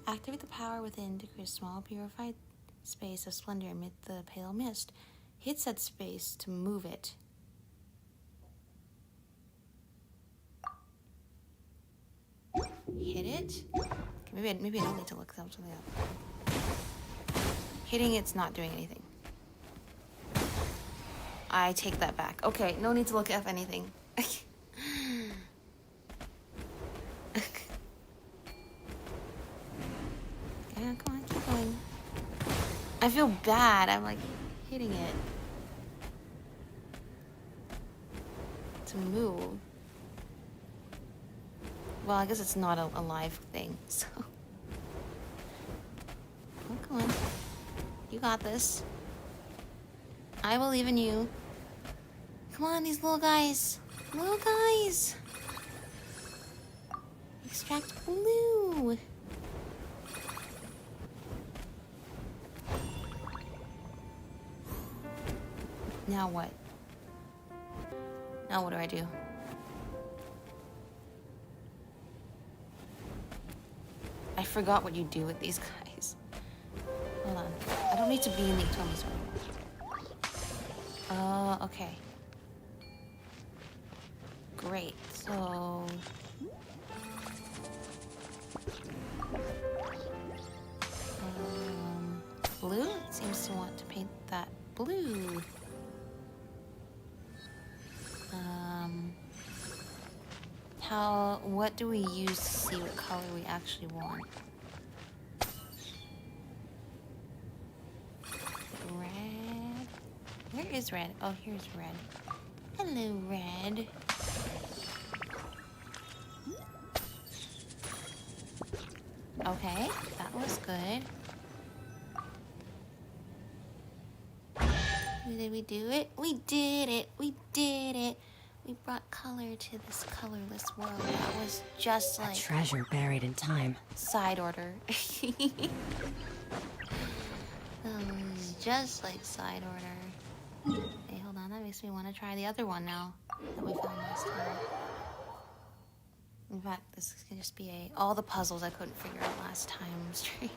Activate the power within to create a small purified space of splendor amid the pale mist. Hit said space to move it. Hit it? Okay, maybe I don't need to look something up. Hitting it's not doing anything. I take that back. Okay, no need to look up anything. Yeah, come on, keep going. I feel bad. I'm like hitting it to move. Well, I guess it's not a live thing, so. Oh, come on. You got this. I believe in you. Come on, these little guys. Little guys. Extract blue. Now what? Now what do I do? I forgot what you do with these guys. Hold on. I don't need to be in the Tommy's room. Okay. Great. So... blue? It seems to want to paint that blue. What do we use to see what color we actually want? Red? Where is red? Oh, here's red. Hello, red. Okay, that was good. Did we do it? We did it! We did it! We brought color to this colorless world. That was just like... A treasure buried in time. Side order. That was just like side order. Hey, hold on. That makes me want to try the other one now that we found last time. In fact, this can just be all the puzzles I couldn't figure out last time stream.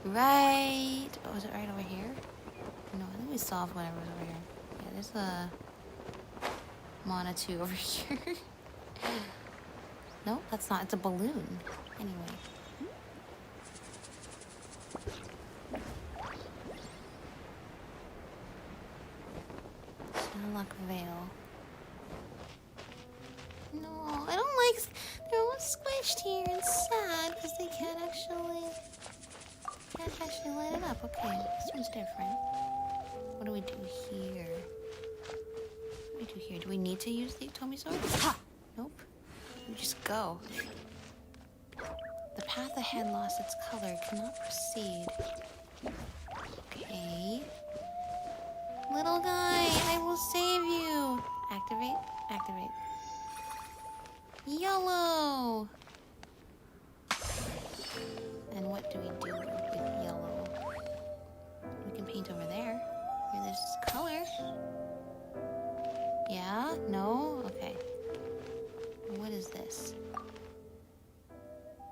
Right. Oh, is it right over here? No, I think we solved whatever was over here. Yeah, there's a... Mana 2 over here. No, that's not. It's a balloon. Anyway. Unlock veil. No, I don't like... They're all squished here and sad because they can't actually light it up. Okay, this one's different. What do we do here? What do we do here? Do we need to use the Tomi sword? Ha! Nope. We just go. The path ahead lost its color. Cannot proceed. Okay. Little guy, I will save you. Activate. Activate. Yellow. what do we do with yellow? We can paint over there. Here, there's color. Yeah? No? Okay. What is this?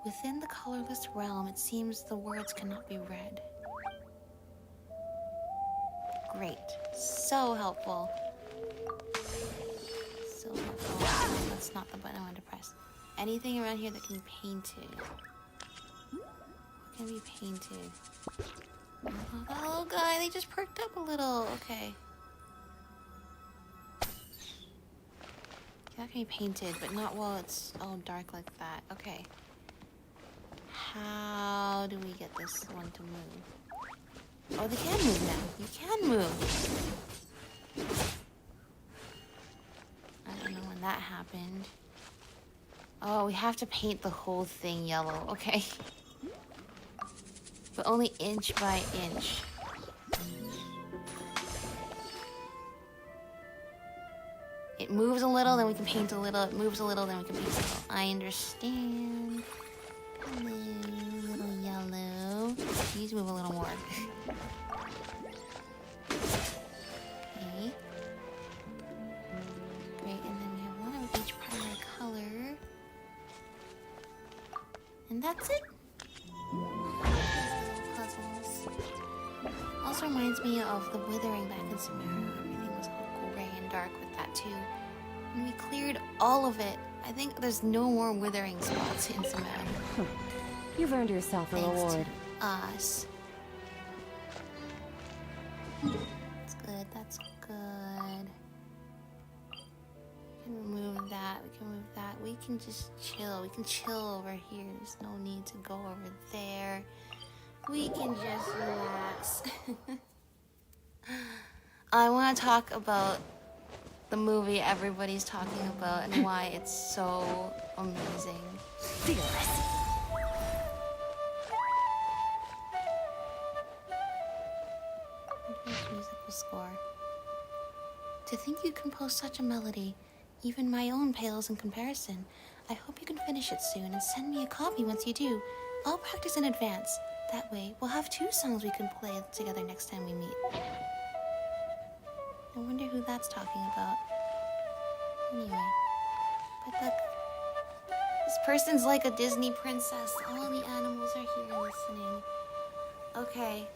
Within the colorless realm, it seems the words cannot be read. Great. So helpful. So helpful. Oh, that's not the button I wanted to press. Anything around here that can be painted. What can be painted? Oh, that little guy, they just perked up a little. Okay. That can be painted, but not while it's all dark like that. Okay. How do we get this one to move? Oh, they can move now. You can move. I don't know when that happened. Oh, we have to paint the whole thing yellow. Okay. But only inch by inch. It moves a little, then we can paint a little. It moves a little, then we can paint a little. I understand. Hello, little yellow. Please move a little more. Okay. Great, and then we have one of each primary color. And that's it. Puzzles. Also reminds me of the withering back in Samara. Everything was all gray and dark with that too. And we cleared all of it. I think there's no more withering spots in Samara. You've earned yourself a reward. To us. That's good, that's good. We can remove that, we can remove that. We can just chill. We can chill over here. There's no need to go over there. We can just relax. I want to talk about the movie everybody's talking about and why it's so amazing. Fearless. Musical score. To think you composed such a melody, even my own pales in comparison. I hope you can finish it soon and send me a copy once you do. I'll practice in advance. That way, we'll have 2 songs we can play together next time we meet. I wonder who that's talking about. Anyway, but look, this person's like a Disney princess. All the animals are here listening. Okay,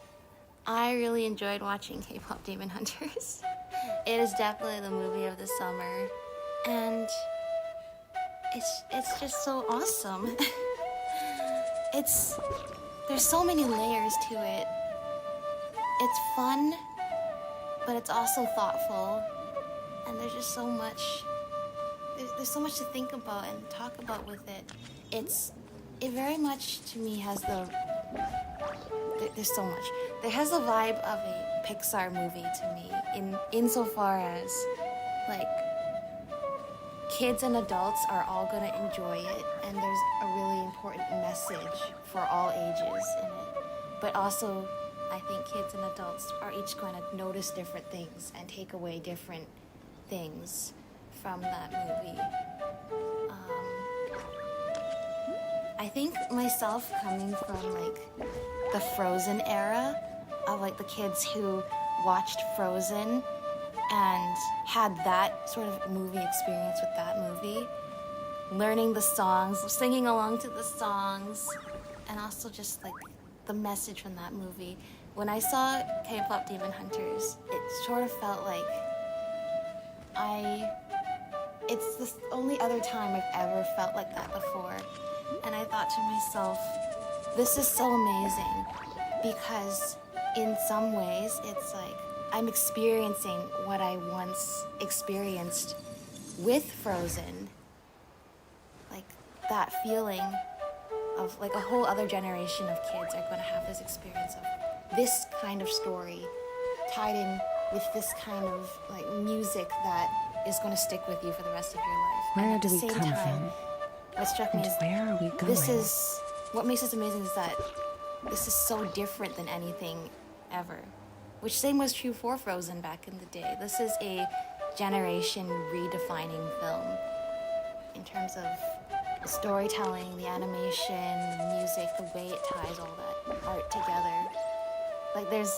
I really enjoyed watching KPop Demon Hunters. It is definitely the movie of the summer, and it's just so awesome. There's so many layers to it. It's fun, but it's also thoughtful, and there's just so much. There's so much to think about and talk about with it. It very much to me has there's so much. There has the vibe of a Pixar movie to me, insofar as like kids and adults are all gonna enjoy it, and there's a really important message for all ages in it. But also, I think kids and adults are each going to notice different things and take away different things from that movie. I think myself coming from like the Frozen era of like the kids who watched Frozen and had that sort of movie experience with that movie, learning the songs, singing along to the songs, and also just like the message from that movie. When I saw KPop Demon Hunters, it sort of felt like it's the only other time I've ever felt like that before. And I thought to myself, this is so amazing, because in some ways it's like I'm experiencing what I once experienced with Frozen. Like that feeling of like a whole other generation of kids are going to have this experience of this kind of story tied in with this kind of like music that is going to stick with you for the rest of your life. Where do we come from? What struck me And is where are we going? what makes this amazing is that this is so different than anything ever. Which same was true for Frozen back in the day. This is a generation redefining film in terms of storytelling, the animation, the music, the way it ties all that art together. Like there's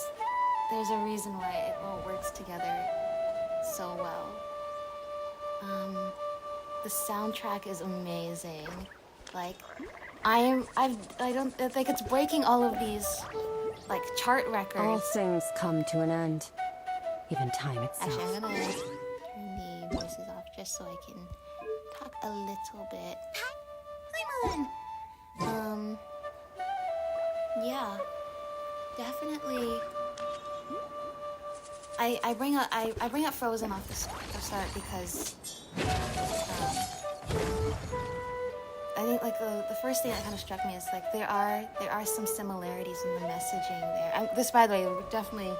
a reason why it all works together so well. The soundtrack is amazing. Like I don't think it's breaking all of these like chart records. All things come to an end. Even time itself. Actually, I'm gonna turn the voices off just so I can talk a little bit. Hi, Paimon! Yeah, definitely. I bring up Frozen off the start because I think like the first thing that kind of struck me is like there are some similarities in the messaging there. This, by the way, definitely,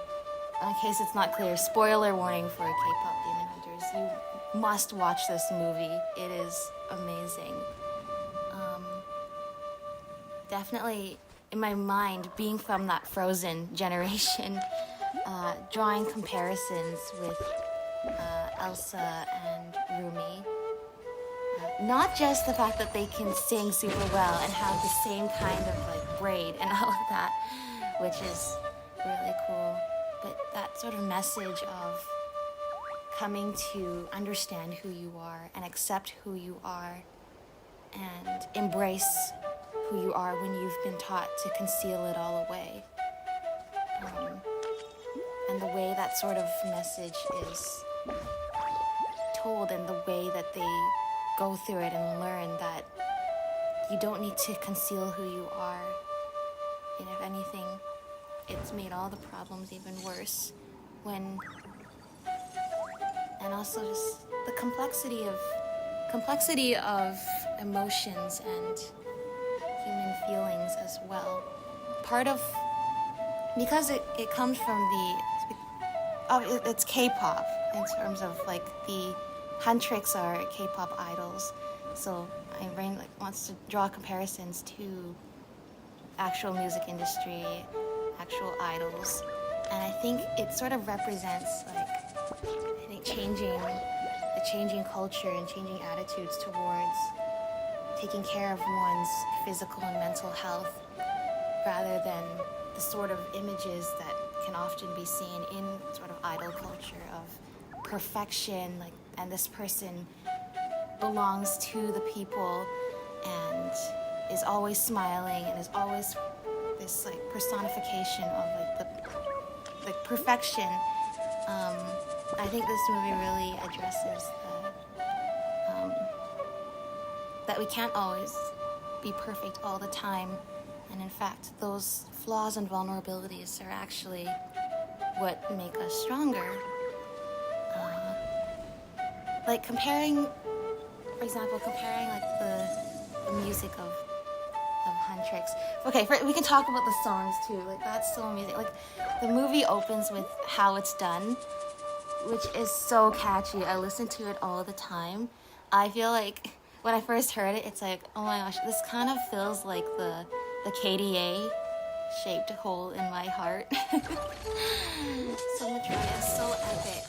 in case it's not clear, spoiler warning for KPop Demon Hunters. You must watch this movie. It is amazing. Definitely, in my mind, being from that Frozen generation, drawing comparisons with Elsa and Rumi. Not just the fact that they can sing super well and have the same kind of like braid and all of that, which is really cool, but that sort of message of coming to understand who you are and accept who you are and embrace who you are when you've been taught to conceal it all away. And the way that sort of message is told and the way that they go through it and learn that you don't need to conceal who you are. And if anything, it's made all the problems even worse when... And also just the complexity of emotions and human feelings as well. Part of... Because it comes from it's K-pop in terms of like the Huntrix are K-pop idols, so my brain like wants to draw comparisons to actual music industry, actual idols, and I think it sort of represents like changing culture and changing attitudes towards taking care of one's physical and mental health, rather than the sort of images that can often be seen in sort of idol culture of perfection, like, and this person belongs to the people and is always smiling and is always this like personification of like perfection. I think this movie really addresses that we can't always be perfect all the time, and in fact those flaws and vulnerabilities are actually what make us stronger. Like comparing like the music of Huntrix. Okay, we can talk about the songs too. Like that's so amazing. Like the movie opens with How It's Done, which is so catchy. I listen to it all the time. I feel like when I first heard it, it's like, oh my gosh, this kind of feels like the KDA shaped hole in my heart. So much fun. It's so epic.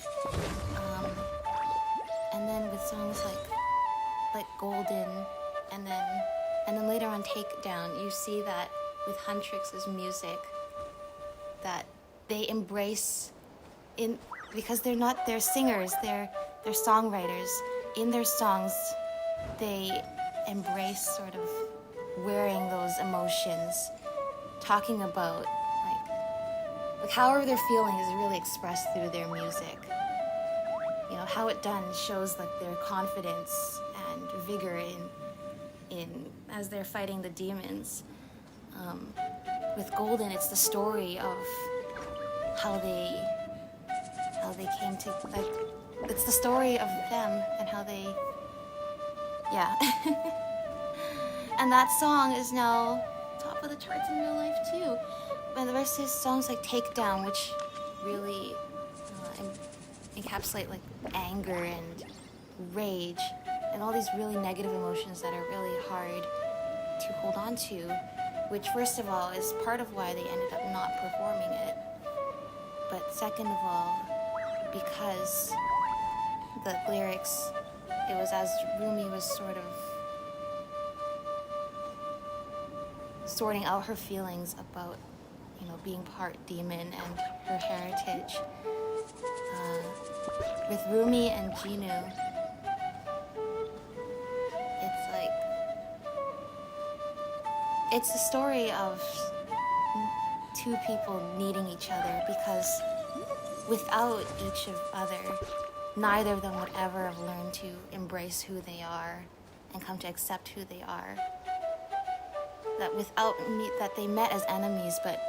And then with songs like Golden, and then later on Takedown, you see that with Huntrix's music that they embrace because they're singers, they're songwriters. In their songs, they embrace sort of wearing those emotions, talking about like however they're feeling is really expressed through their music. You know, How It Done shows like their confidence and vigor in as they're fighting the demons. With Golden, it's the story of how they came to, like, it's the story of them and how they, yeah. And that song is now top of the charts in real life too. And the rest of his songs like Takedown, which really encapsulate like anger and rage and all these really negative emotions that are really hard to hold on to, which first of all is part of why they ended up not performing it, but second of all because the lyrics, it was as Rumi was sort of sorting out her feelings about, you know, being part demon and her heritage. With Rumi and Jinu, it's like, it's the story of two people needing each other, because without each other, neither of them would ever have learned to embrace who they are and come to accept who they are. That they met as enemies, but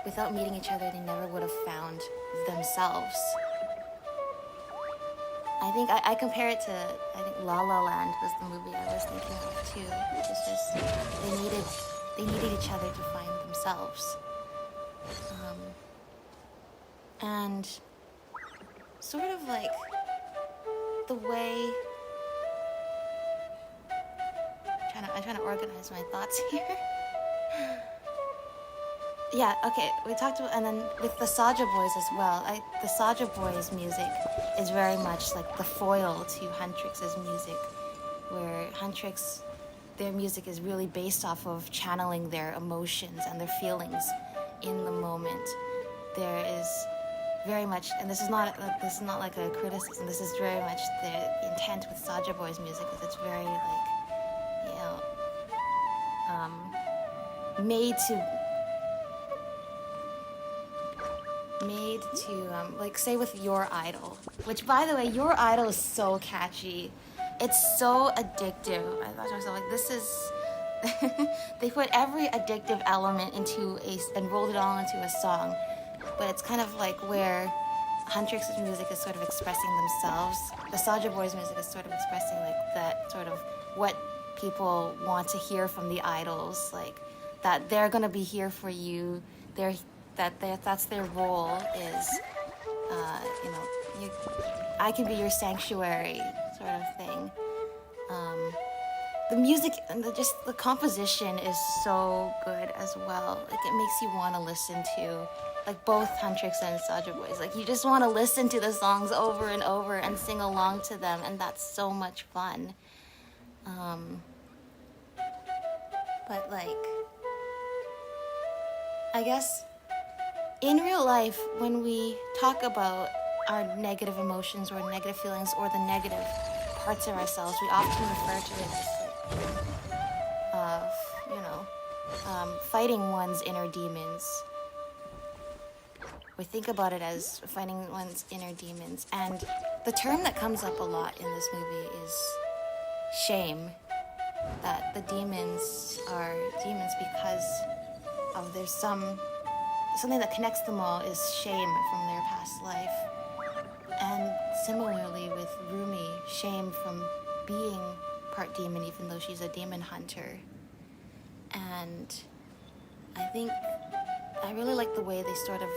without meeting each other, they never would have found themselves. I think I compare it to, I think La La Land was the movie I was thinking of too. It's just, they needed each other to find themselves. And sort of like the way, I'm trying to organize my thoughts here. Yeah, okay, we talked about, and then with the Saja Boys as well. The Saja Boys' music is very much like the foil to Huntrix's music, where Huntrix, their music is really based off of channeling their emotions and their feelings in the moment. There is very much, and this is not like a criticism, this is very much the intent with Saja Boys' music, is it's very like, you know, made to like, say with Your Idol, which, by the way, Your Idol is so catchy. It's so addictive. I thought to myself, like, this is they put every addictive element and rolled it all into a song. But it's kind of like where Huntrix's music is sort of expressing themselves. The Saja Boys' music is sort of expressing like that sort of what people want to hear from the idols, like that they're gonna be here for you. That's their role is, you know, I can be your sanctuary, sort of thing. The music and the composition is so good as well. Like, it makes you want to listen to, like, both Huntrix and Saja Boys. Like, you just want to listen to the songs over and over and sing along to them, and that's so much fun. But, like, I guess in real life, when we talk about our negative emotions or negative feelings or the negative parts of ourselves, we often refer to it as, you know, fighting one's inner demons. We think about it as fighting one's inner demons. And the term that comes up a lot in this movie is shame. That the demons are demons because of there's something that connects them all is shame from their past life. And similarly with Rumi, shame from being part demon, even though she's a demon hunter. And I think I really like the way they sort of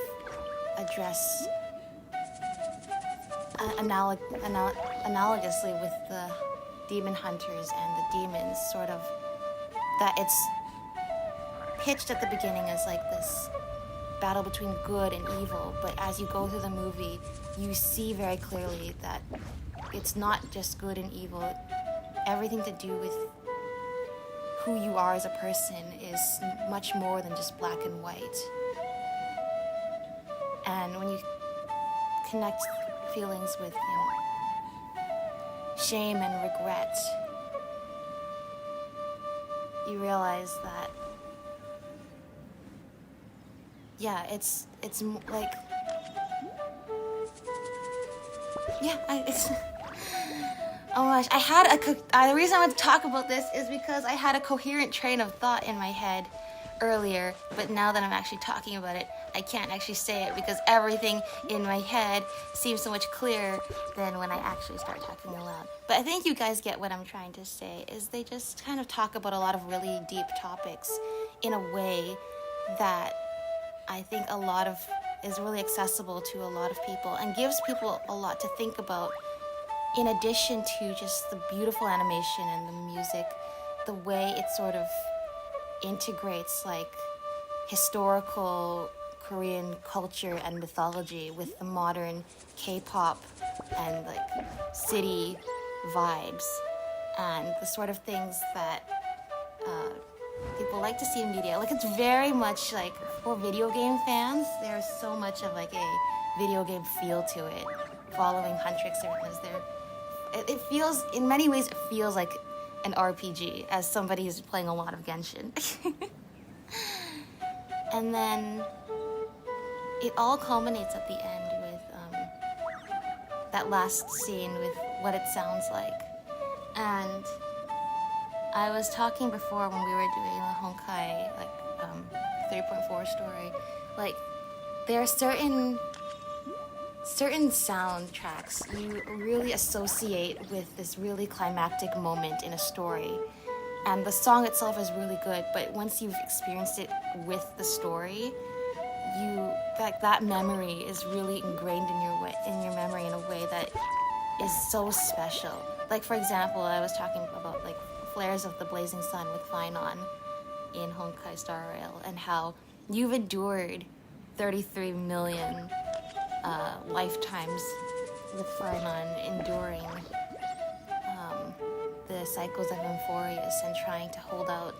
address analogously with the demon hunters and the demons, sort of that it's pitched at the beginning as like this battle between good and evil, but as you go through the movie, you see very clearly that it's not just good and evil. Everything to do with who you are as a person is much more than just black and white. And when you connect feelings with, you know, shame and regret, you realize that, yeah, it's like, yeah, it's, oh my gosh, the reason I want to talk about this is because I had a coherent train of thought in my head earlier, but now that I'm actually talking about it, I can't actually say it because everything in my head seems so much clearer than when I actually start talking aloud. But I think you guys get what I'm trying to say, is they just kind of talk about a lot of really deep topics in a way that I think is really accessible to a lot of people and gives people a lot to think about, in addition to just the beautiful animation and the music, the way it sort of integrates like historical Korean culture and mythology with the modern K-pop and like city vibes, and the sort of things that people like to see in media. Like, it's very much like, for video game fans, there's so much of like a video game feel to it. Following Huntrix as it feels, in many ways, it feels like an RPG, as somebody who's playing a lot of Genshin. And then it all culminates at the end with that last scene with what it sounds like. And I was talking before when we were doing the Honkai 3.4 story, like, there are certain soundtracks you really associate with this really climactic moment in a story. And the song itself is really good, but once you've experienced it with the story, that memory is really ingrained in your memory in a way that is so special. Like, for example, I was talking about like Flares of the Blazing Sun with Finon in Honkai Star Rail, and how you've endured 33 million lifetimes with Finon, enduring the cycles of Euphorius and trying to hold out,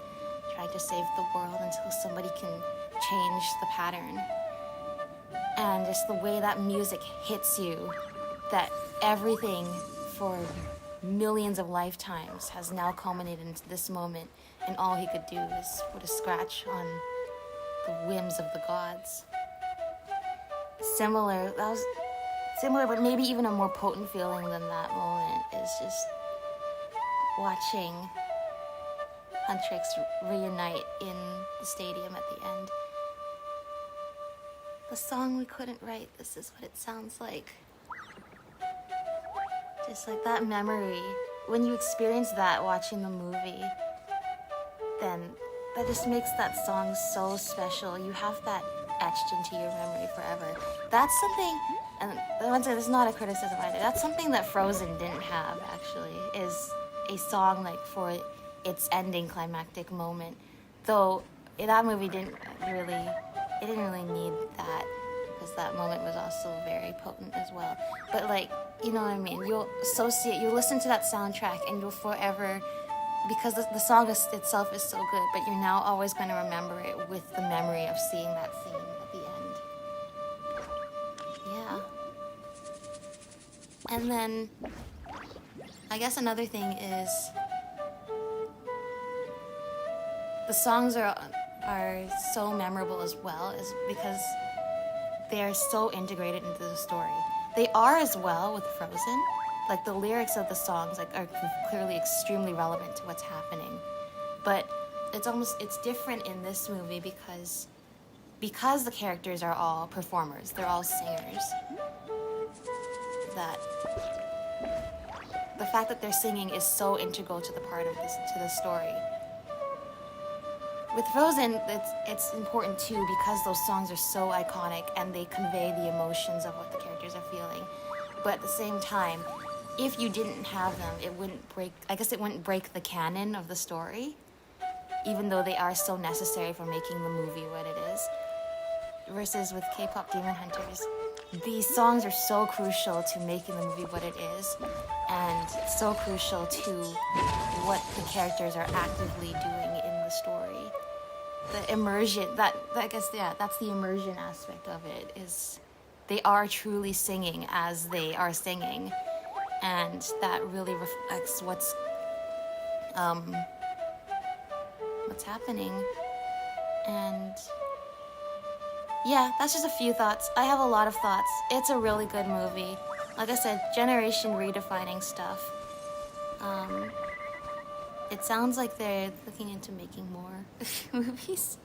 trying to save the world until somebody can change the pattern. And just the way that music hits you, that everything for millions of lifetimes has now culminated into this moment, and all he could do is put a scratch on the whims of the gods. Similar, but maybe even a more potent feeling than that moment is just watching Huntrix reunite in the stadium at the end. The song we couldn't write, this is what it sounds like. Just like that memory, when you experience that watching the movie, then that just makes that song so special. You have that etched into your memory forever. That's something, and once again, this is not a criticism either, that's something that Frozen didn't have, actually, is a song like for its ending climactic moment. Though that movie didn't really need that, because that moment was also very potent as well. But like, you know what I mean, you'll listen to that soundtrack and you'll forever, because the song itself is so good, but you're now always going to remember it with the memory of seeing that scene at the end. Yeah. And then I guess another thing is the songs are so memorable as well, is because they are so integrated into the story. They are as well with Frozen. Like, the lyrics of the songs are clearly extremely relevant to what's happening. But it's different in this movie because the characters are all performers, they're all singers. That the fact that they're singing is so integral to the story. With Frozen, it's important too, because those songs are so iconic and they convey the emotions of what the characters are feeling. But at the same time, if you didn't have them, it wouldn't break the canon of the story, even though they are so necessary for making the movie what it is. Versus with KPop Demon Hunters, these songs are so crucial to making the movie what it is, and so crucial to what the characters are actively doing in the story. The immersion, that's the immersion aspect of it, is they are truly singing as they are singing, and that really reflects what's happening. And yeah, that's just a few thoughts. I have a lot of thoughts. It's a really good movie. Like I said, generation redefining stuff. It sounds like they're looking into making more movies,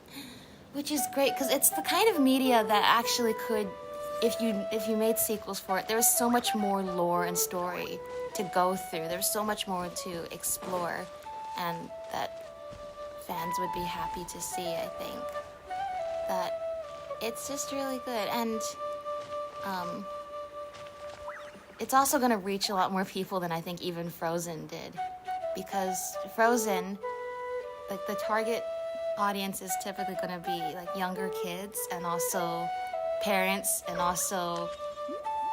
which is great, because it's the kind of media that actually could, if you made sequels for it, there's so much more lore and story to go through. There's so much more to explore, and that fans would be happy to see, I think. That it's just really good, and it's also going to reach a lot more people than I think even Frozen did. Because Frozen, like, the target audience is typically going to be like younger kids, and also parents, and also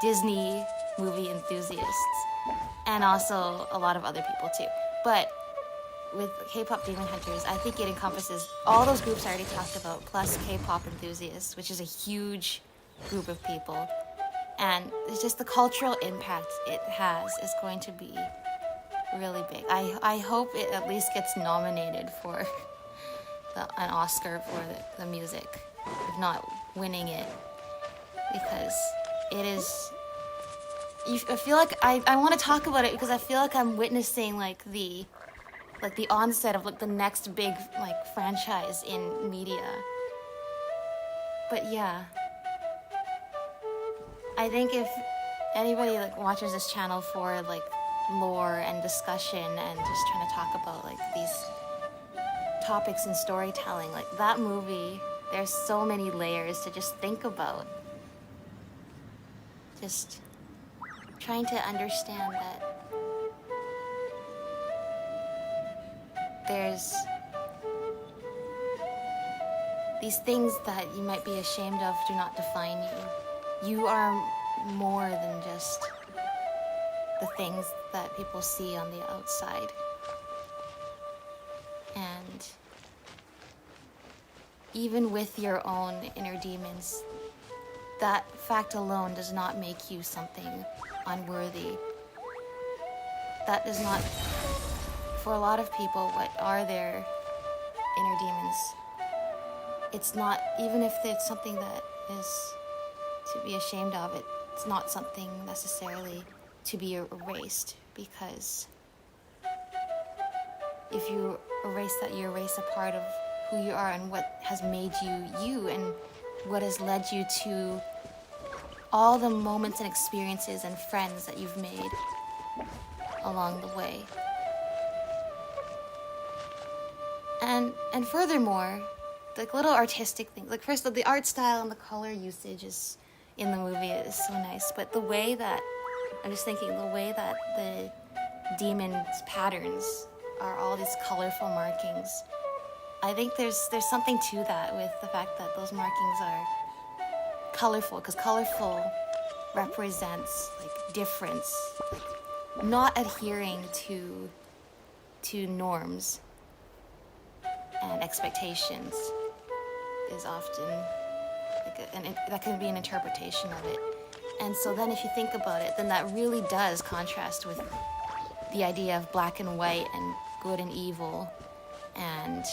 Disney movie enthusiasts, and also a lot of other people too. But with KPop Demon Hunters, I think it encompasses all those groups I already talked about, plus K-pop enthusiasts, which is a huge group of people. And it's just the cultural impact it has is going to be really big. I hope it at least gets nominated for an Oscar for the music, if not winning it, because it is. I feel like I want to talk about it because I feel like I'm witnessing like the onset of like the next big like franchise in media. But yeah, I think if anybody like watches this channel for like lore and discussion and just trying to talk about like these topics in storytelling, like that movie, there's so many layers to just think about. Just trying to understand that there's these things that you might be ashamed of do not define you. You are more than just the things that people see on the outside. And even with your own inner demons, that fact alone does not make you something unworthy. That is not, for a lot of people, what are their inner demons. It's not, even if it's something that is to be ashamed of, it's not something necessarily to be erased, because if you erase that, you erase a part of who you are and what has made you you and what has led you to all the moments and experiences and friends that you've made along the way. And furthermore, like little artistic things, like first the art style and the color usage is in the movie is so nice, but the way that I'm just thinking, the way that the demon's patterns are all these colorful markings, I think there's something to that with the fact that those markings are colorful, because colorful represents like difference, like not adhering to norms and expectations is often like that can be an interpretation of it. And so then if you think about it, then that really does contrast with the idea of black and white and good and evil, and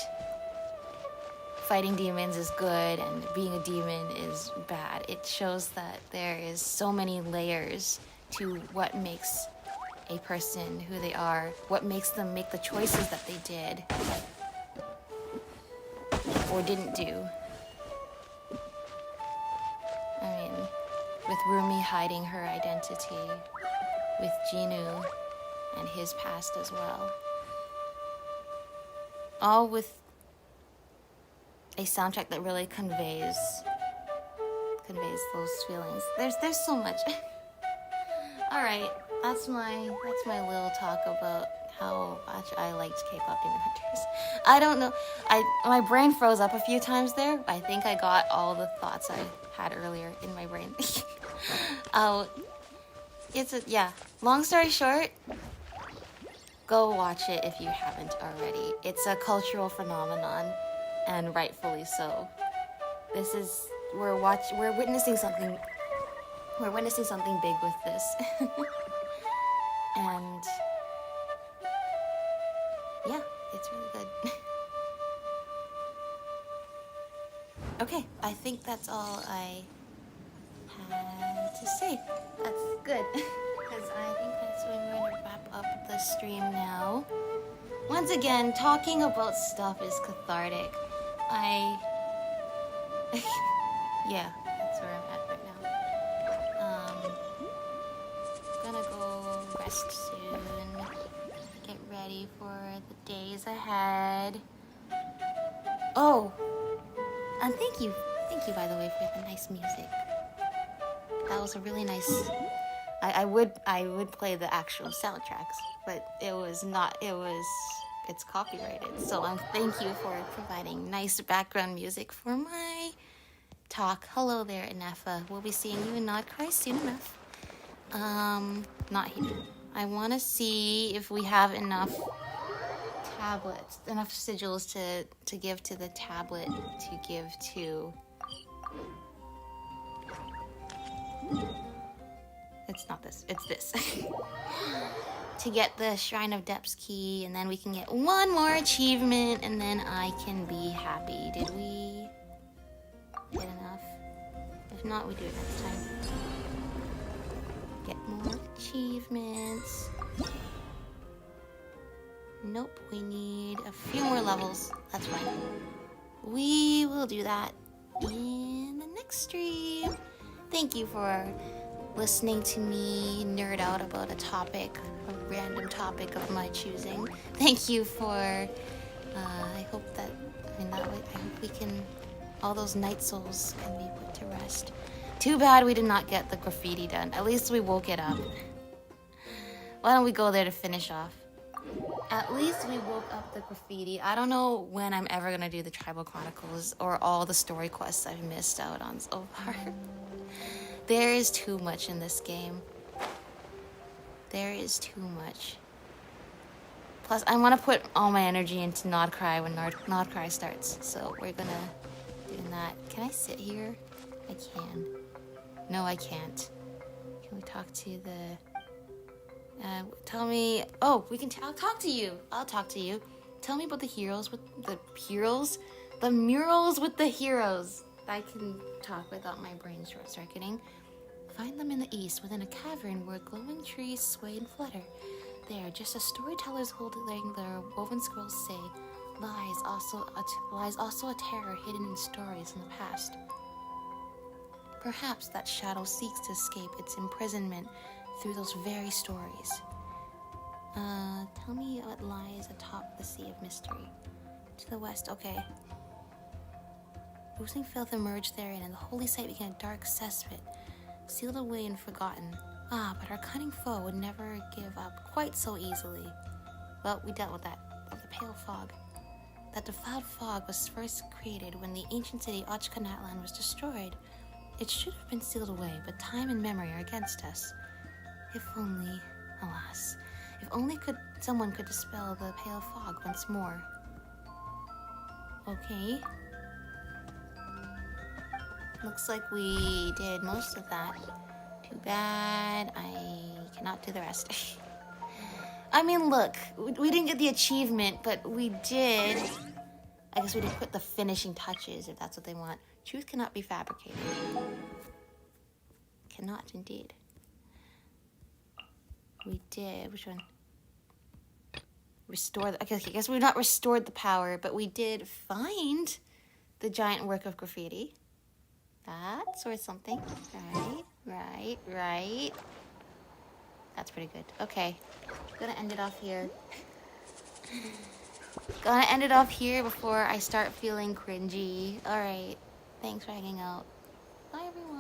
fighting demons is good and being a demon is bad. It shows that there is so many layers to what makes a person who they are, what makes them make the choices that they did or didn't do. I mean, with Rumi hiding her identity, with Jinu and his past as well. All with a soundtrack that really conveys those feelings. There's so much. All right, that's my little talk about how much I liked K-pop Demon Hunters. I don't know. My brain froze up a few times there. I think I got all the thoughts I had earlier in my brain. Long story short, go watch it if you haven't already. It's a cultural phenomenon, and rightfully so. We're witnessing something. We're witnessing something big with this. And yeah, it's really good. Okay, I think that's all I had to say. That's good. Because I think that's when we're going to wrap up the stream now. Once again, talking about stuff is cathartic. Yeah, that's where I'm at right now. Gonna go rest soon. Get ready for the days ahead. Oh, and thank you by the way for the nice music. That was a really nice. I would play the actual soundtracks, but it's copyrighted. So thank you for providing nice background music for my talk. Hello there, Inefa. We'll be seeing you in Not Cry soon enough. Not here. I want to see if we have enough tablets. Enough sigils to give to the tablet to give to... It's not this, it's this. To get the Shrine of Depths key, and then we can get one more achievement, and then I can be happy. Did we get enough? If not, we do it next time. Get more achievements. Nope, we need a few more levels. That's fine. We will do that in the next stream. Thank you for listening to me nerd out about a topic, a random topic of my choosing. Thank you for, I hope that, that way, I hope we can, all those night souls can be put to rest. Too bad we did not get the graffiti done. At least we woke it up. Why don't we go there to finish off? At least we woke up the graffiti. I don't know when I'm ever gonna do the Tribal Chronicles or all the story quests I've missed out on so far. There is too much in this game. There is too much. Plus, I want to put all my energy into Nodcry when Nodcry starts. So we're gonna do that. Can I sit here? I can. No, I can't. Can we talk to the... tell me... Oh, we can... I'll talk to you. I'll talk to you. Tell me about the heroes with... The heroes? The murals with the heroes. I can talk without my brain short-circuiting. Find them in the east, within a cavern where glowing trees sway and flutter. There, just as storytellers holding their woven scrolls say, lies also a terror hidden in stories in the past. Perhaps that shadow seeks to escape its imprisonment through those very stories. Tell me what lies atop the sea of mystery. To the west, okay. Oozing filth emerged therein, and the holy site became a dark cesspit, sealed away and forgotten. Ah, but our cunning foe would never give up quite so easily. Well, we dealt with that. Of the pale fog. That defiled fog was first created when the ancient city Natlan was destroyed. It should have been sealed away, but time and memory are against us. If only, alas, if only someone could dispel the pale fog once more. Okay. Looks like we did most of that. Too bad I cannot do the rest. I mean, look, we didn't get the achievement, but we did. I guess we did put the finishing touches, if that's what they want. Truth cannot be fabricated. Cannot, indeed. We did. Which one? Restore. Okay, I guess we not restored the power, but we did find the giant work of graffiti. That's worth something. Right. That's pretty good. Okay. Gonna end it off here. Gonna end it off here before I start feeling cringy. Alright. Thanks for hanging out. Bye, everyone.